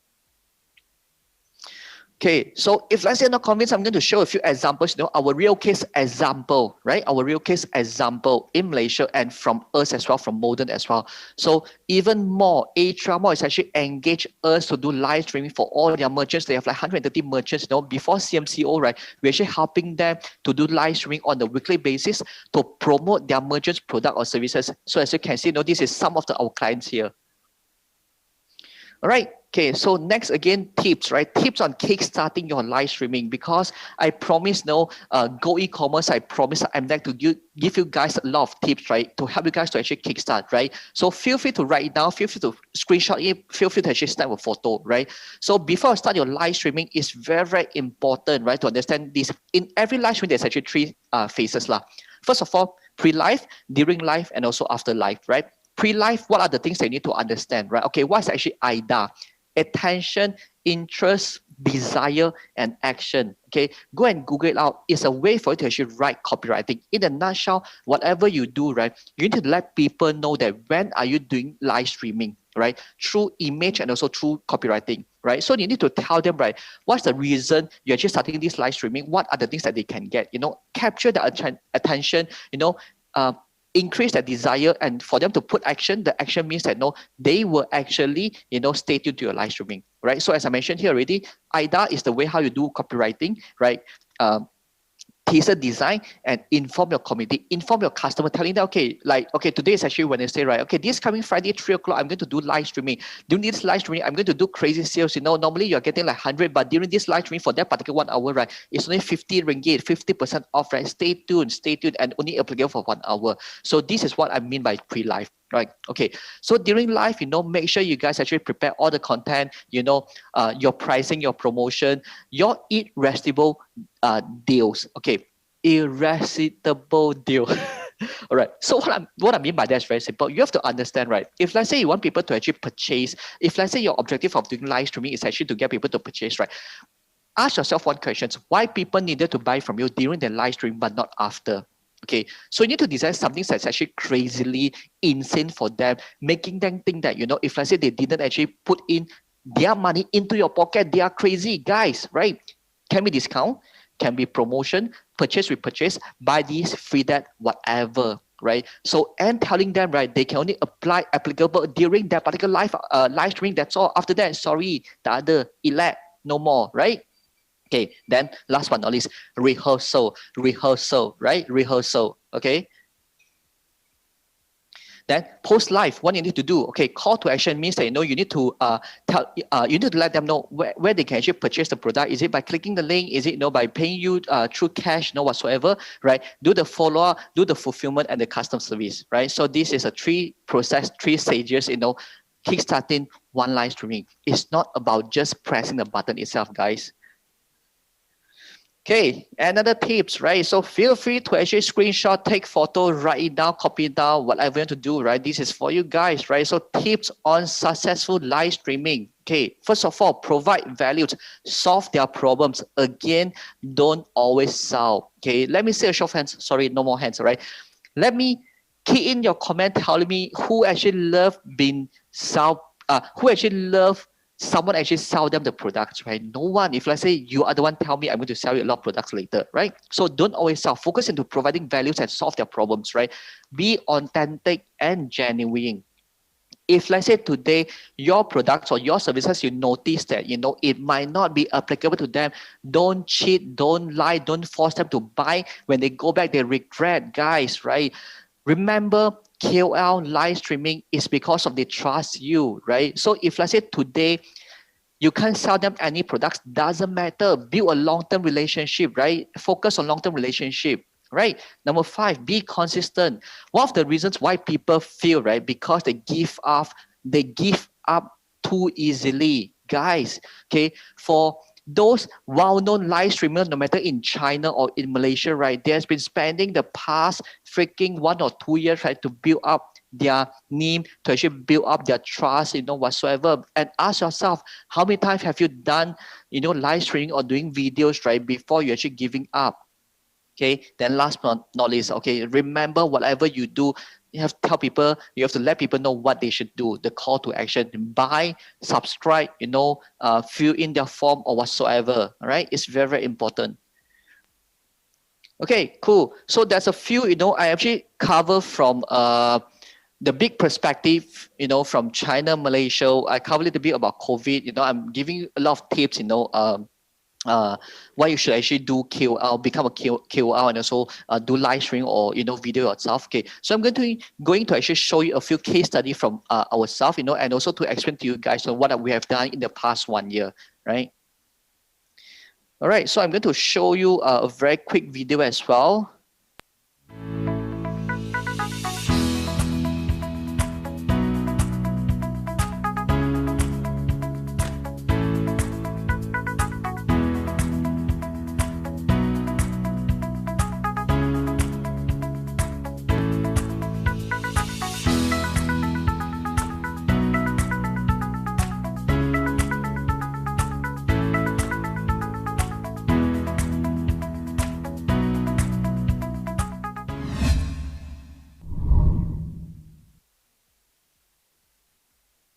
Okay, so if let's say you're not convinced, I'm going to show a few examples, our real case example, right? Our real case example in Malaysia and from us as well, from Moden as well. So even more, Atramore is actually engaged us to do live streaming for all their merchants. They have like 130 merchants, before CMCO, right? We're actually helping them to do live streaming on a weekly basis to promote their merchants' product or services. So as you can see, this is some of our clients here. All right. Okay, so next again, tips, right? Tips on kickstarting your live streaming, because I promise Go e-commerce, I promise I'm there to give you guys a lot of tips, right? To help you guys to actually kickstart, right? So feel free to write it down, feel free to screenshot it, feel free to actually snap a photo, right? So before you start your live streaming, it's very, very important, right? To understand this. In every live stream, there's actually 3 phases. First of all, pre-live, during live, and also after live, right? Pre-live, what are the things that you need to understand, right? Okay, what's actually IDA? Attention, interest, desire, and action. Okay, go and Google it out. It's a way for you to actually write copywriting. In a nutshell, whatever you do, right, you need to let people know that when are you doing live streaming, right, through image and also through copywriting, right? So you need to tell them, right, what's the reason you're actually starting this live streaming? What are the things that they can get? Capture the attention, increase their desire, and for them to put action. The action means that they will actually stay tuned to your live streaming, right? So as I mentioned here already, IDA is the way how you do copywriting, right? Teaser design, and inform your community, inform your customer, telling them, okay, today is actually Wednesday, right? Okay, this coming Friday, 3 o'clock, I'm going to do live streaming. During this live streaming, I'm going to do crazy sales. Normally you're getting like 100, but during this live streaming for that particular 1 hour, right, it's only 50 ringgit, 50% off, right? Stay tuned, and only applicable for 1 hour. So this is what I mean by pre-live. right? Okay, so during live, make sure you guys actually prepare all the content, your pricing, your promotion, your irresistible deals. Okay, irresistible deal. All right. So what I mean by that is very simple. You have to understand, right? If let's say you want people to actually purchase, if let's say your objective of doing live streaming is actually to get people to purchase, right? Ask yourself one question: why people needed to buy from you during their live stream but not after? Okay, so you need to design something that's actually crazily insane for them, making them think that, if let's say they didn't actually put in their money into your pocket, they are crazy guys, right? Can be discount, can be promotion, purchase, repurchase, buy this, free that, whatever, right? So, and telling them, right, they can only applicable during that particular live streaming, that's all. After that, sorry, the other, elect, no more, right? Okay, then last but not least, rehearsal, right? Rehearsal, okay? Then post live, what you need to do, okay, call to action means that, you need to you need to let them know where they can actually purchase the product. Is it by clicking the link? Is it, by paying you through cash, whatsoever, right? Do the follow-up, do the fulfillment and the custom service, right? So this is a three stages, kickstarting one live streaming. It's not about just pressing the button itself, guys. Okay, another tips, right? So feel free to actually screenshot, take photo, write it down, copy it down, whatever you want to do, right? This is for you guys, right? So tips on successful live streaming. Okay, first of all, provide value, solve their problems. Again, don't always sell. Okay, let me see a show of hands. Sorry, no more hands, all right? Let me key in your comment telling me who actually love being who actually love someone actually sell them the products, right? No one. If let's say you are the one, tell me I'm going to sell you a lot of products later, right? So don't always sell. Focus into providing values and solve their problems, right? Be authentic and genuine. If let's say today your products or your services, you notice that it might not be applicable to them, don't cheat, don't lie, don't force them to buy. When they go back, they regret, guys, right? Remember, KOL live streaming is because of they trust you, right? So if let's say today you can't sell them any products, doesn't matter. Build a long-term relationship, right? Focus on long-term relationship, right? Number 5, be consistent. One of the reasons why people fail, right? Because they give up too easily, guys. Okay, for those well-known live streamers, no matter in China or in Malaysia, right, they has been spending the past freaking 1 or 2 years, right, to build up their name, to actually build up their trust, whatsoever. And ask yourself, how many times have you done, live streaming or doing videos, right, before you actually giving up? Okay, then last but not least, okay, remember whatever you do, you have to tell people, you have to let people know what they should do, the call to action, buy, subscribe, fill in their form or whatsoever, all right? It's very, very important. Okay, cool. So there's a few, I actually cover from the big perspective, from China, Malaysia. I cover a little bit about COVID, I'm giving you a lot of tips, why you should actually do KOL, become a KOL, and also do live streaming or video yourself. Okay, so I'm going to actually show you a few case studies from ourselves, and also to explain to you guys what we have done in the past 1 year, right? All right, so I'm going to show you a very quick video as well.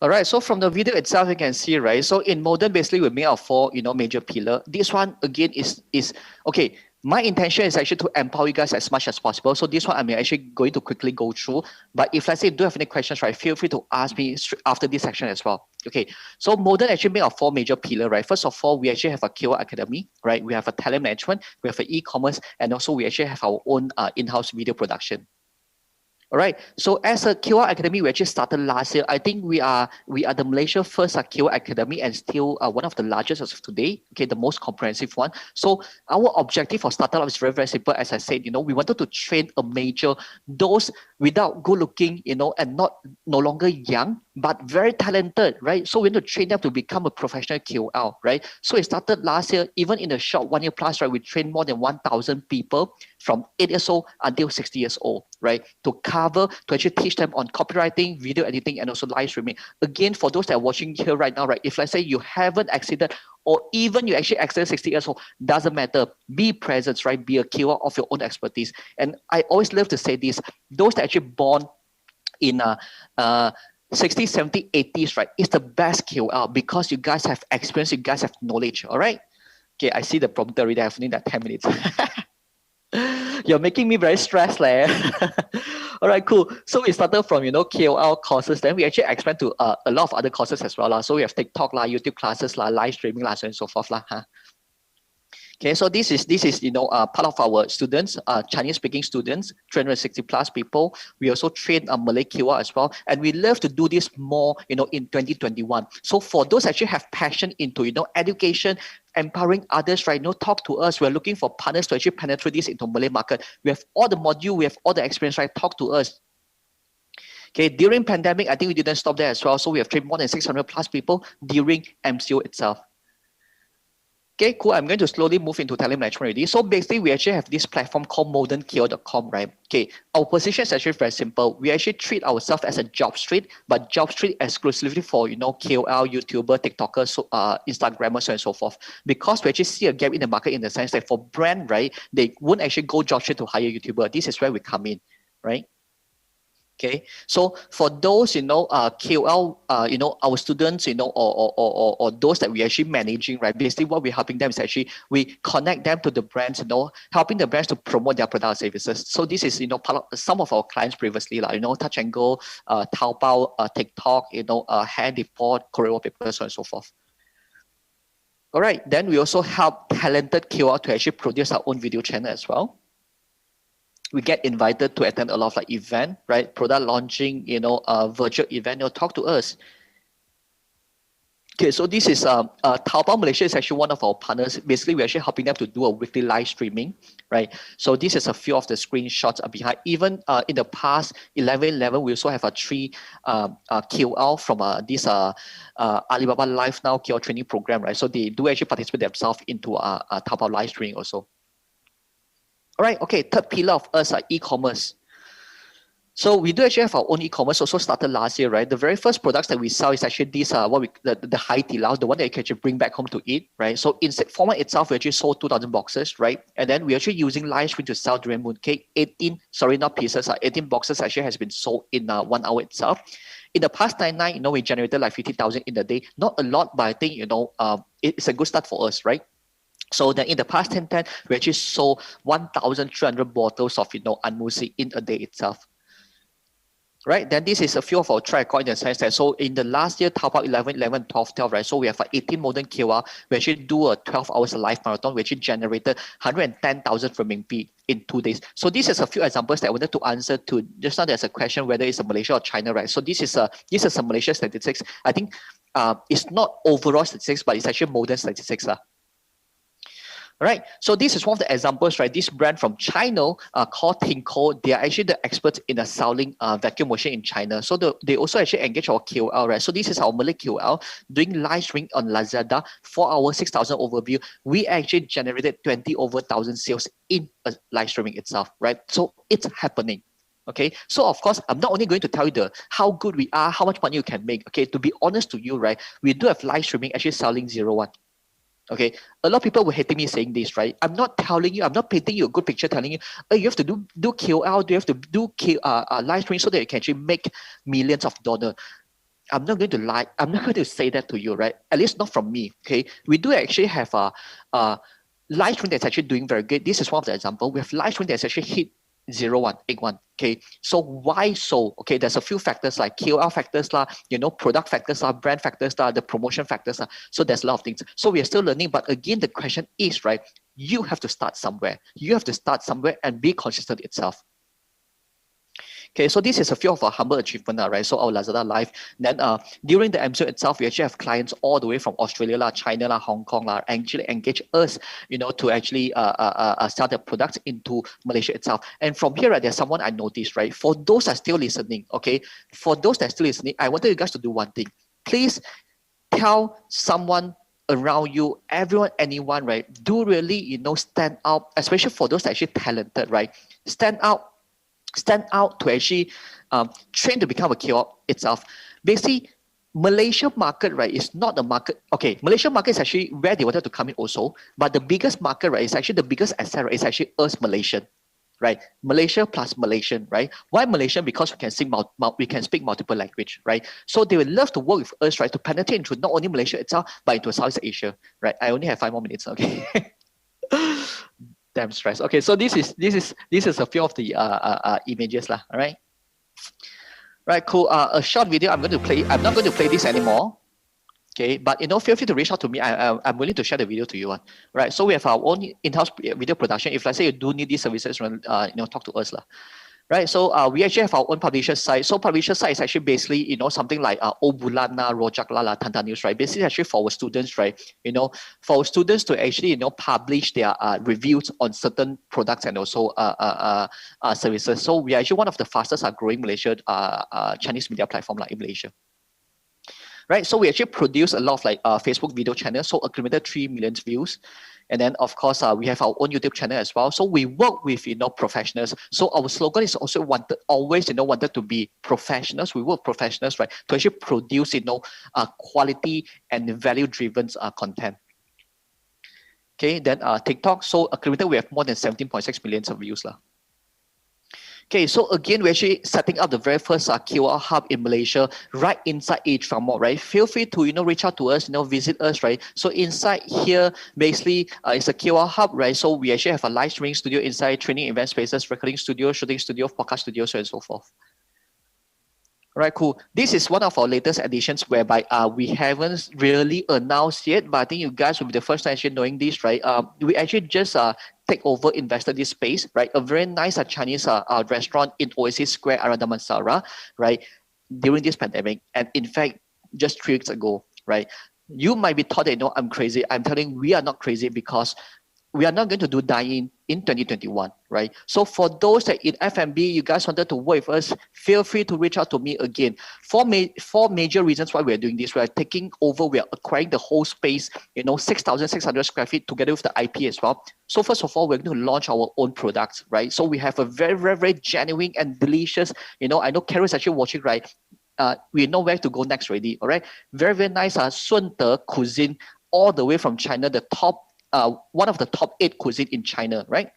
All right, so from the video itself, you can see, right? So in Moden, basically, we made our 4, major pillar. This one, again, is okay. My intention is actually to empower you guys as much as possible. So this one, I'm actually going to quickly go through. But if let's say you do have any questions, right, feel free to ask me after this section as well. Okay, so Moden actually made our 4 major pillar, right? First of all, we actually have a KOL Academy, right? We have a talent management, we have an e-commerce, and also we actually have our own in-house video production. All right. So as a KOL Academy, we actually started last year. I think we are the Malaysia first KOL Academy and still one of the largest as of today. Okay, the most comprehensive one. So our objective for startup is very, very simple. As I said, we wanted to train a major, those without good looking, and no longer young, but very talented, right? So we want to train them to become a professional KOL, right? So it started last year. Even in a short 1 year plus, right, we trained more than 1,000 people from 8 years old until 60 years old, right? To actually teach them on copywriting, video editing, and also live streaming. Again, for those that are watching here right now, right, if let's say you haven't exceeded or even you actually exceeded 60 years old, doesn't matter. Be present, right? Be a KOL of your own expertise. And I always love to say this, those that are actually born in 60s, 70s, 80s, right, it's the best KOL because you guys have experience, you guys have knowledge, all right? Okay, I see the prompter already, I need that 10 minutes. You're making me very stressed, leh. All right, cool. So we started from, KOL courses. Then we actually expand to a lot of other courses as well. So we have TikTok, YouTube classes, live streaming, so and so forth. Okay, so this is part of our students, Chinese-speaking students, 360 plus people. We also train Malay KOL as well, and we love to do this more, in 2021. So for those actually have passion into, education, empowering others, right? Talk to us. We're looking for partners to actually penetrate this into Malay market. We have all the module, we have all the experience, right? Talk to us. Okay, during pandemic, I think we didn't stop there as well. So we have trained more than 600 plus people during MCO itself. Okay, cool. I'm going to slowly move into talent management already. So basically, we actually have this platform called ModenKOL.com, right? Okay, our position is actually very simple. We actually treat ourselves as a job street, but job street exclusively for, KOL, YouTuber, TikToker, so, Instagrammers, so and so forth. Because we actually see a gap in the market in the sense that for brand, right, they won't actually go job street to hire YouTuber. This is where we come in, right? Okay, so for those, KOL, our students, or those that we actually managing, right? Basically, what we're helping them is actually we connect them to the brands, helping the brands to promote their product services. So this is, part of some of our clients previously, like, Touch and Go, Taobao, TikTok, Hair Depot, Korea Wallpaper, so on and so forth. All right, then we also help talented KOL to actually produce our own video channel as well. We get invited to attend a lot of event, right? Product launching, virtual event, talk to us. Okay, so this is Taobao Malaysia is actually one of our partners. Basically, we're actually helping them to do a weekly live streaming, right? So this is a few of the screenshots behind. Even in the past 11/11, we also have a 3 KOL from this Alibaba Live Now KOL training program, right? So they do actually participate themselves into Taobao live streaming also. All right, okay, third pillar of us are e-commerce. So we do actually have our own e-commerce, also started last year, right? The very first products that we sell is actually these, the Hai Di Lao, the one that you can actually bring back home to eat, right? So in format itself, we actually sold 2,000 boxes, right? And then we're actually using live stream to sell durian mooncake. 18 boxes actually has been sold in 1 hour itself. In the past 99, we generated like 50,000 in a day. Not a lot, but I think, it's a good start for us, right? So then in the past 10, we actually sold 1,300 bottles of, Anmusi in a day itself. Right, then this is a few of our track record in the sense that, so in the last year, Taobao 11, 12, right? So we have 18 Moden KOL. We actually do a 12 hours live marathon. We actually generated 110,000 RMB in 2 days. So this is a few examples that I wanted to answer to. Just now there's a question whether it's a Malaysia or China, right? So this is a Malaysia statistics. I think it's not overall statistics, but it's actually Moden statistics. All right, so this is one of the examples, right? This brand from China called Tinko, they are actually the experts in selling vacuum machine in China. So they also actually engage our KOL, right? So this is our Malay KOL doing live streaming on Lazada, 4 hours, 6,000 overview. We actually generated 20 over 1,000 sales in live streaming itself, right? So it's happening. Okay, so of course, I'm not only going to tell you how good we are, how much money you can make. Okay, to be honest to you, right? We do have live streaming actually selling 0-1. Okay, a lot of people were hating me saying this, right? I'm not telling you, I'm not painting you a good picture telling you, oh, you have to do KOL, you have to do live streaming so that you can actually make millions of dollars. I'm not going to lie. I'm not going to say that to you, right? At least not from me, okay? We do actually have a live stream that's actually doing very good. This is one of the examples. We have live stream that's actually hit 0-1, 8-1. Okay, so why so? Okay, there's a few factors like KOL factors, product factors, brand factors, the promotion factors. So there's a lot of things. So we are still learning, but again, the question is, right? You have to start somewhere. You have to start somewhere and be consistent itself. Okay, so this is a few of our humble achievement, right? So our Lazada Live. Then during the MCO itself, we actually have clients all the way from Australia, China, Hong Kong, actually engage us, to actually sell their products into Malaysia itself. And from here, right, there's someone I noticed, right? For those that are still listening, okay, for those that are still listening, I wanted you guys to do one thing. Please tell someone around you, everyone, anyone, right? Do really, stand out, especially for those that are actually talented, right? Stand out to actually train to become a KOL itself. Basically, Malaysia market, right, is not a market. Okay, Malaysia market is actually where they wanted to come in also, but the biggest market, right, is actually the biggest asset, right, is actually us Malaysian, right? Malaysia plus Malaysian, right? Why Malaysian? Because we can speak multiple language, right? So they would love to work with us, right, to penetrate into not only Malaysia itself, but into Southeast Asia, right? I only have 5 more minutes, okay? Damn stress. Okay, so this is a few of the images lah. All right. Right, cool. A short video I'm going to play. I'm not going to play this anymore. Okay, but feel free to reach out to me. I'm willing to share the video to you. Right. So we have our own in-house video production. If let's say you do need these services, talk to us lah. Right, so we actually have our own publisher site. So publisher site is actually basically, something like Obulana, Rojak Lala, Tanta News, right? Basically, actually for our students, right? For our students to actually, publish their reviews on certain products and also services. So we are actually one of the fastest growing Malaysia Chinese media platform in Malaysia. Right, so we actually produce a lot of Facebook video channels, so accumulated 3 million views. And then, of course, we have our own YouTube channel as well. So we work with, professionals. So our slogan is also always wanted to be professionals. We work with professionals, right, to actually produce, quality and value-driven content. Okay, then TikTok. So accumulated, we have more than 17.6 million views lah. Okay, so again, we're actually setting up the very first KOL hub in Malaysia, right inside Age Farmore, right? Feel free to, reach out to us, visit us, right? So inside here, basically, it's a KOL hub, right? So we actually have a live streaming studio inside, training event spaces, recording studio, shooting studio, podcast studio, so on and so forth. Right, cool. This is one of our latest additions whereby we haven't really announced yet, but I think you guys will be the first time actually knowing this, right? We actually just invested this space, right? A very nice Chinese restaurant in Oasis Square, Arada, right? During this pandemic. And in fact, just 3 weeks ago, right? You might be thought that, I'm crazy. I'm telling you, we are not crazy because we are not going to do dine-in in 2021, right? So for those that in F&B, you guys wanted to work with us, feel free to reach out to me again. Four major reasons why we're doing this. We're taking over, we're acquiring the whole space, 6,600 square feet together with the IP as well. So first of all, we're going to launch our own products, right? So we have a very, very, very genuine and delicious, I know Carol is actually watching, right? We know where to go next already, all right? Very, very nice Sunde cuisine all the way from China, the top, one of the top 8 cuisine in China, right?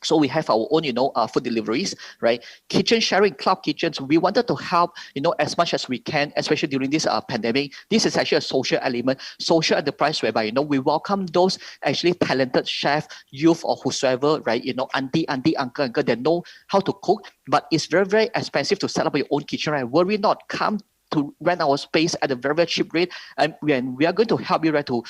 So we have our own, food deliveries, right? Kitchen sharing, cloud kitchens. We wanted to help, as much as we can, especially during this pandemic. This is actually a social element, social enterprise whereby, we welcome those actually talented chef, youth or whosoever, right? Auntie, uncle, that know how to cook, but it's very, very expensive to set up your own kitchen, right? Worry not, come to rent our space at a very, very cheap rate, and we are going to help you, right, to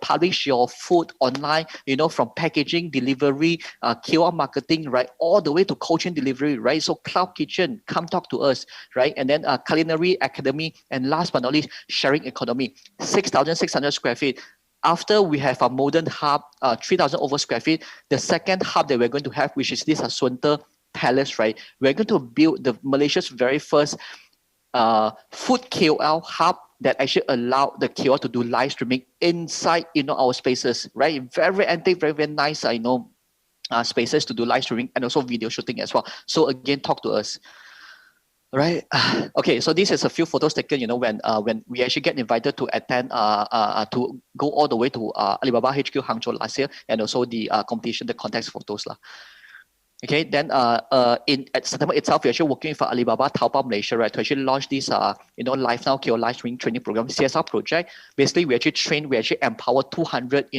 publish your food online, from packaging, delivery, KOL marketing, right, all the way to coaching delivery, right? So cloud kitchen, come talk to us, right? And then culinary academy, and last but not least, sharing economy, 6,600 square feet. After we have a Moden hub, 3,000 over square feet, the second hub that we're going to have, which is this Sunte Palace, right? We're going to build the Malaysia's very first food KOL hub that actually allow the KOL to do live streaming inside, our spaces, right? Very, very antique, very, very nice, spaces to do live streaming and also video shooting as well. So again, talk to us. Right. Okay. So this is a few photos taken, when we actually get invited to attend, to go all the way to Alibaba HQ Hangzhou last year, and also the competition, the context photos lah. Okay, then at September itself, we're actually working for Alibaba Taobao Malaysia, right, to actually launch this, Live Now KOL live streaming training program, CSR project. Basically, we actually empower 200,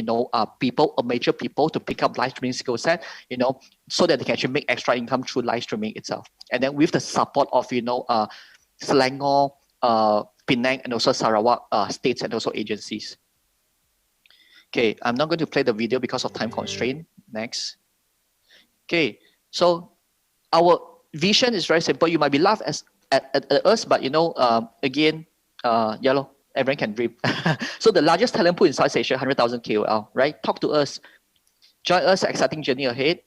people, major people to pick up live streaming skill set, so that they can actually make extra income through live streaming itself. And then with the support of, Selangor, Penang, and also Sarawak states and also agencies. Okay, I'm not going to play the video because of time constraint. Next. Okay, so our vision is very simple. You might be laughed at us, but again, yellow. Everyone can dream. So the largest talent pool in Southeast Asia, 100,000 KOL, right? Talk to us. Join us, exciting journey ahead.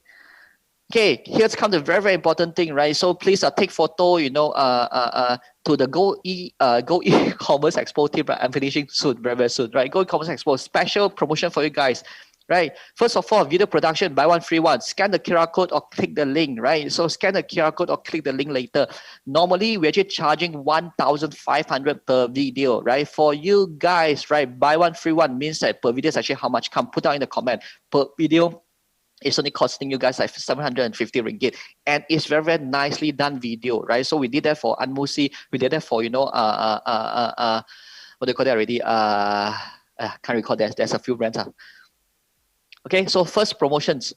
Okay, here's come the very, very important thing, right? So please take photo, to the Go e-commerce Expo team, right? I'm finishing soon, very, very soon, right? Go e-commerce Expo, special promotion for you guys, right? First of all, video production, buy one, free one. Scan the QR code or click the link, right? So scan the QR code or click the link later. Normally, we're actually charging 1,500 per video, right? For you guys, right? Buy one, free one means that per video is actually how much? Come put down in the comment. Per video, it's only costing you guys like 750 ringgit, and it's very, very nicely done video, right? So we did that for Anmusi, we did that for what do you call that already? Can't recall that. There's a few brands. Okay, so first promotions.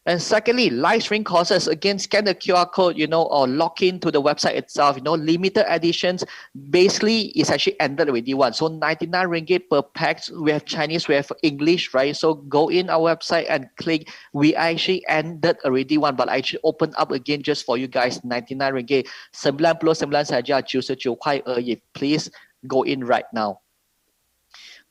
And secondly, live stream courses. Again, scan the QR code, or log in to the website itself. Limited editions. Basically, it's actually ended already one. So 99 ringgit per pack. We have Chinese, we have English, right? So go in our website and click. We actually ended already one, but I actually opened up again just for you guys. 99 ringgit. 99 saja, 99 块而已. Please go in right now.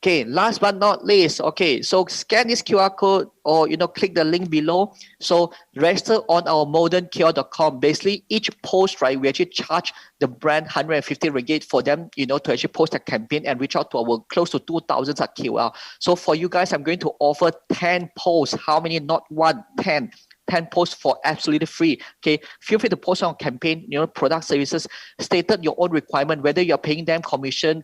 Okay, last but not least, okay, so scan this QR code or, click the link below. So register on our modenkl.com. Basically, each post, right, we actually charge the brand 150 ringgit for them, to actually post a campaign and reach out to our close to 2,000 KOL. So for you guys, I'm going to offer 10 posts. How many? Not one, 10. 10 posts for absolutely free. Okay, feel free to post on campaign, product services, stated your own requirement, whether you're paying them commission,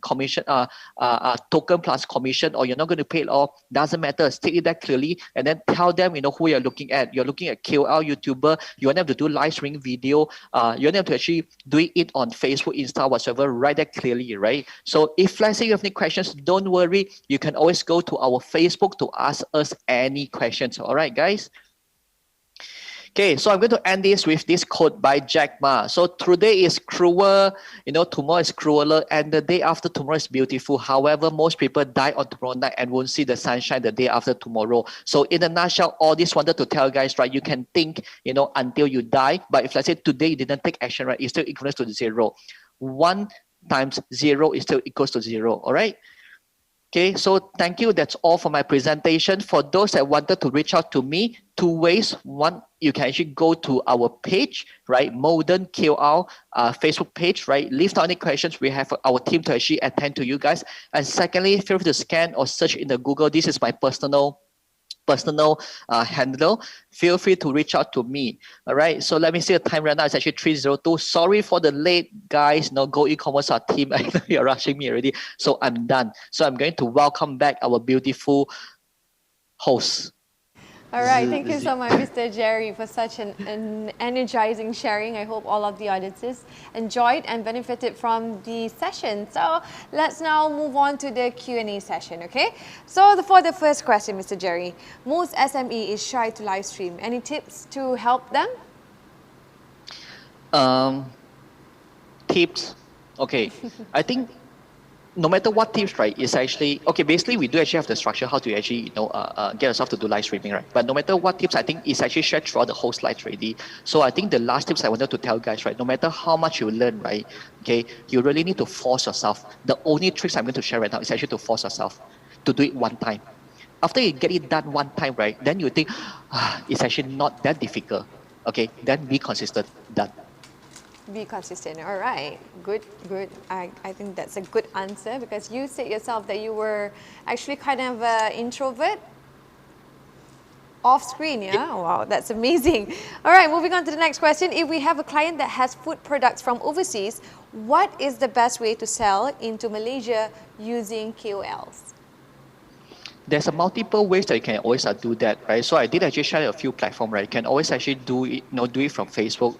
token plus commission, or you're not going to pay it all, doesn't matter. State it that clearly and then tell them, who you're looking at. You're looking at KOL, YouTuber, you want them to do live streaming video, you want them to actually do it on Facebook, Insta, whatsoever, write that clearly, right? So if let's say you have any questions, don't worry, you can always go to our Facebook to ask us any questions. All right, guys? Okay, so I'm going to end this with this quote by Jack Ma. So today is cruel, tomorrow is crueler, and the day after tomorrow is beautiful. However, most people die on tomorrow night and won't see the sunshine the day after tomorrow. So in a nutshell, all this wanted to tell guys, right, you can think, until you die, but if let's say today you didn't take action, right, it's still equals to 0. 1 times 0 is still equals to 0, all right? Okay, so thank you. That's all for my presentation. For those that wanted to reach out to me, 2 ways. One, you can actually go to our page, right? Moden KOL Facebook page, right? Leave down any questions. We have our team to actually attend to you guys. And secondly, feel free to scan or search in the Google. This is my personal handle. Feel free to reach out to me. All right, so let me see the time right now. It's actually 3:02. Sorry for the late, guys. Go e-commerce, our team. I know you're rushing me already, so I'm done. So I'm going to welcome back our beautiful host. All right, thank you so much, Mr. Jerry, for such an energizing sharing. I hope all of the audiences enjoyed and benefited from the session. So let's now move on to the Q&A session, okay? So for the first question, Mr. Jerry, most SME is shy to live stream. Any tips to help them? Tips? Okay, I think no matter what tips, right, is actually, okay, basically we do actually have the structure how to actually, get yourself to do live streaming, right? But no matter what tips, I think it's actually shared throughout the whole slides already. So I think the last tips I wanted to tell guys, right, no matter how much you learn, right, okay, you really need to force yourself. The only tricks I'm going to share right now is actually to force yourself to do it one time. After you get it done one time, right, then you think, it's actually not that difficult. Okay, then be consistent, done. Be consistent. All right. Good. I think that's a good answer because you said yourself that you were actually kind of an introvert off screen. Yeah. Wow, that's amazing. All right. Moving on to the next question. If we have a client that has food products from overseas, what is the best way to sell into Malaysia using KOLs? There's a multiple ways that you can always do that, right? So I did actually share a few platforms, right? You can always actually do it, do it from Facebook,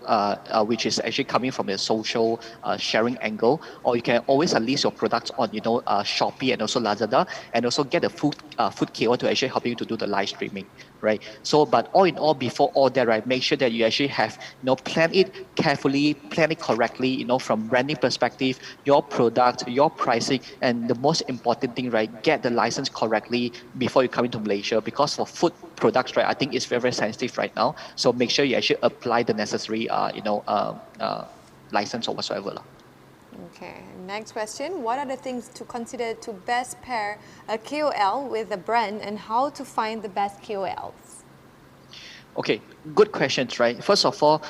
which is actually coming from a social sharing angle, or you can always list your products on, Shopee and also Lazada, and also get a food KOL to actually help you to do the live streaming, right? So, but all in all, before all that, right, make sure that you actually have, plan it carefully, plan it correctly, from branding perspective, your product, your pricing, and the most important thing, right, get the license correctly before you come into Malaysia, because for food products, right, I think is very, very sensitive right now. So make sure you actually apply the necessary, license or whatsoever. Okay, next question. What are the things to consider to best pair a KOL with a brand, and how to find the best KOLs? Okay, good questions, right? First of all,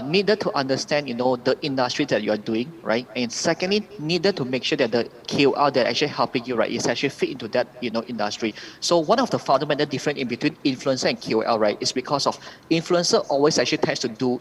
needed to understand, the industry that you are doing, right? And secondly, needed to make sure that the KOL that actually helping you, right, is actually fit into that, industry. So one of the fundamental difference in between influencer and KOL, right, is because of influencer always actually tends to do,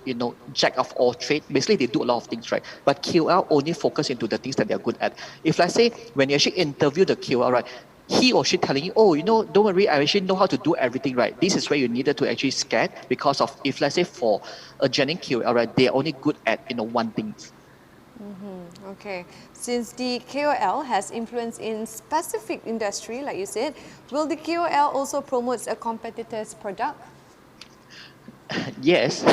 jack of all trade. Basically, they do a lot of things, right? But KOL only focus into the things that they're good at. If let's say, when you actually interview the KOL, right, he or she telling you, oh, don't worry, I actually know how to do everything, right? This is where you needed to actually scan, because of, if let's say for a genuine KOL, right, they're only good at, one thing. Okay, since the KOL has influence in specific industry, like you said, will the KOL also promote a competitor's product? Yes.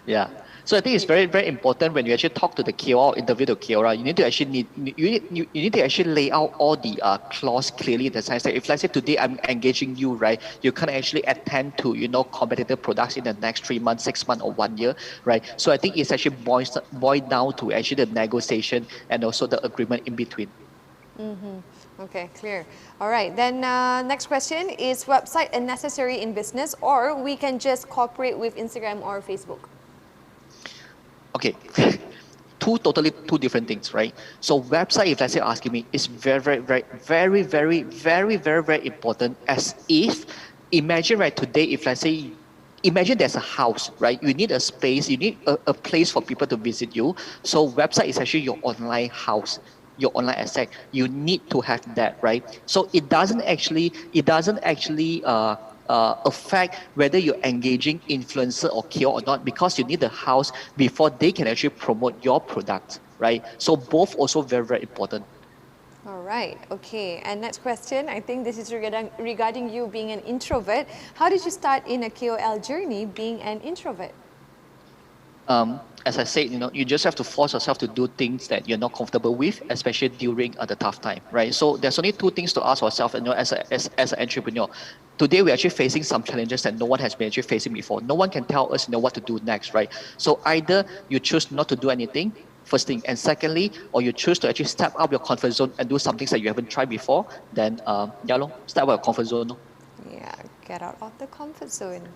Yeah. So I think it's very, very important when you actually talk to the KOL, interview the KOL, you need to actually you need to actually lay out all the clause clearly in the sense that if let's say today I'm engaging you, right, you can't actually attend to, competitor products in the next 3 months, 6 months or 1 year, right? So I think it's actually boiled down to actually the negotiation and also the agreement in between. Okay, clear. All right, then next question, is website a necessary in business, or we can just cooperate with Instagram or Facebook? Okay, two different things, right? So website, if let's say asking me, is very important. As if, imagine right today, if let's say, imagine there's a house, right? You need a space, you need a place for people to visit you. So website is actually your online house, your online asset. You need to have that, right? So it doesn't actually affect whether you're engaging influencer or KOL or not, because you need the house before they can actually promote your product, right? So both also very, very important. All right, okay. And next question, I think this is regarding you being an introvert. How did you start in a KOL journey being an introvert? As I said, you just have to force yourself to do things that you're not comfortable with, especially during the tough time, right? So there's only two things to ask ourselves, as an entrepreneur. Today, we're actually facing some challenges that no one has been actually facing before. No one can tell us, what to do next, right? So either you choose not to do anything, first thing, and secondly, or you choose to actually step out your comfort zone and do some things that you haven't tried before, then step out your comfort zone. Yeah, get out of the comfort zone.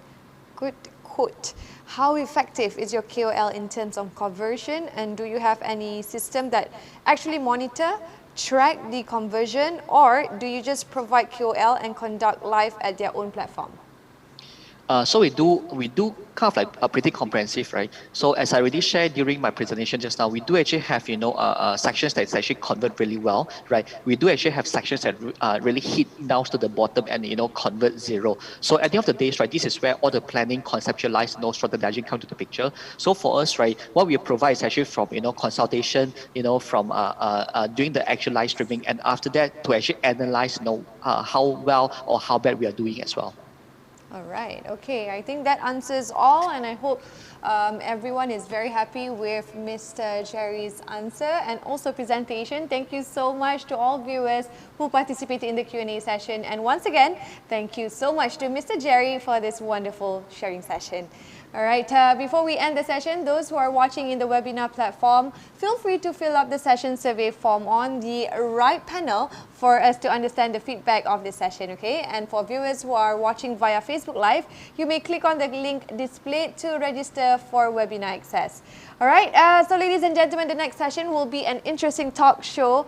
Good quote. How effective is your KOL in terms of conversion, and do you have any system that actually monitor, track the conversion, or do you just provide KOL and conduct live at their own platform? So we do kind of like a pretty comprehensive, right? So as I already shared during my presentation just now, we do actually have, sections that actually convert really well, right? We do actually have sections that really hit down to the bottom and, convert zero. So at the end of the day, right, this is where all the planning, conceptualize, strategizing come to the picture. So for us, right, what we provide is actually from, consultation, from doing the actual live streaming, and after that to actually analyze, how well or how bad we are doing as well. All right, okay, I think that answers all, and I hope everyone is very happy with Mr. Jerry's answer and also presentation. Thank you so much to all viewers who participated in the Q&A session, and once again, thank you so much to Mr. Jerry for this wonderful sharing session. All right, before we end the session, those who are watching in the webinar platform, feel free to fill up the session survey form on the right panel for us to understand the feedback of this session, okay? And for viewers who are watching via Facebook Live, you may click on the link displayed to register for webinar access. All right, so ladies and gentlemen, the next session will be an interesting talk show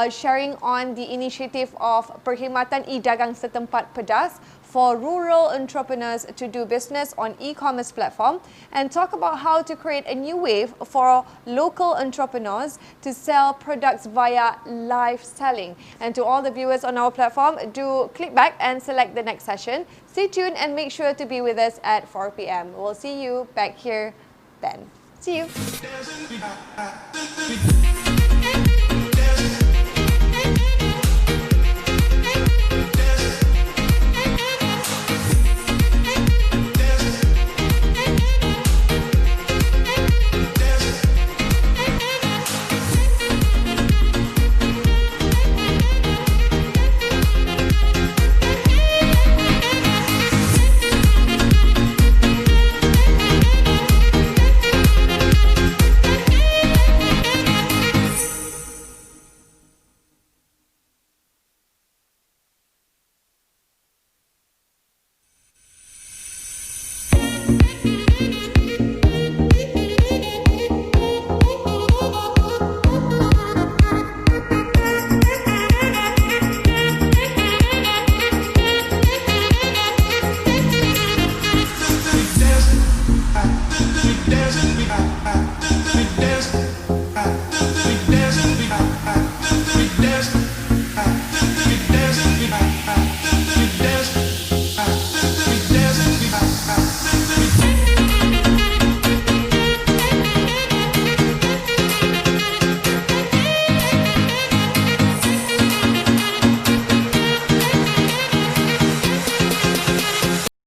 sharing on the initiative of Perkhidmatan E-Dagang Setempat Pedas for rural entrepreneurs to do business on e-commerce platform, and talk about how to create a new wave for local entrepreneurs to sell products via live selling. And to all the viewers on our platform, do click back and select the next session. Stay tuned and make sure to be with us at 4 p.m. We'll see you back here then. See you. the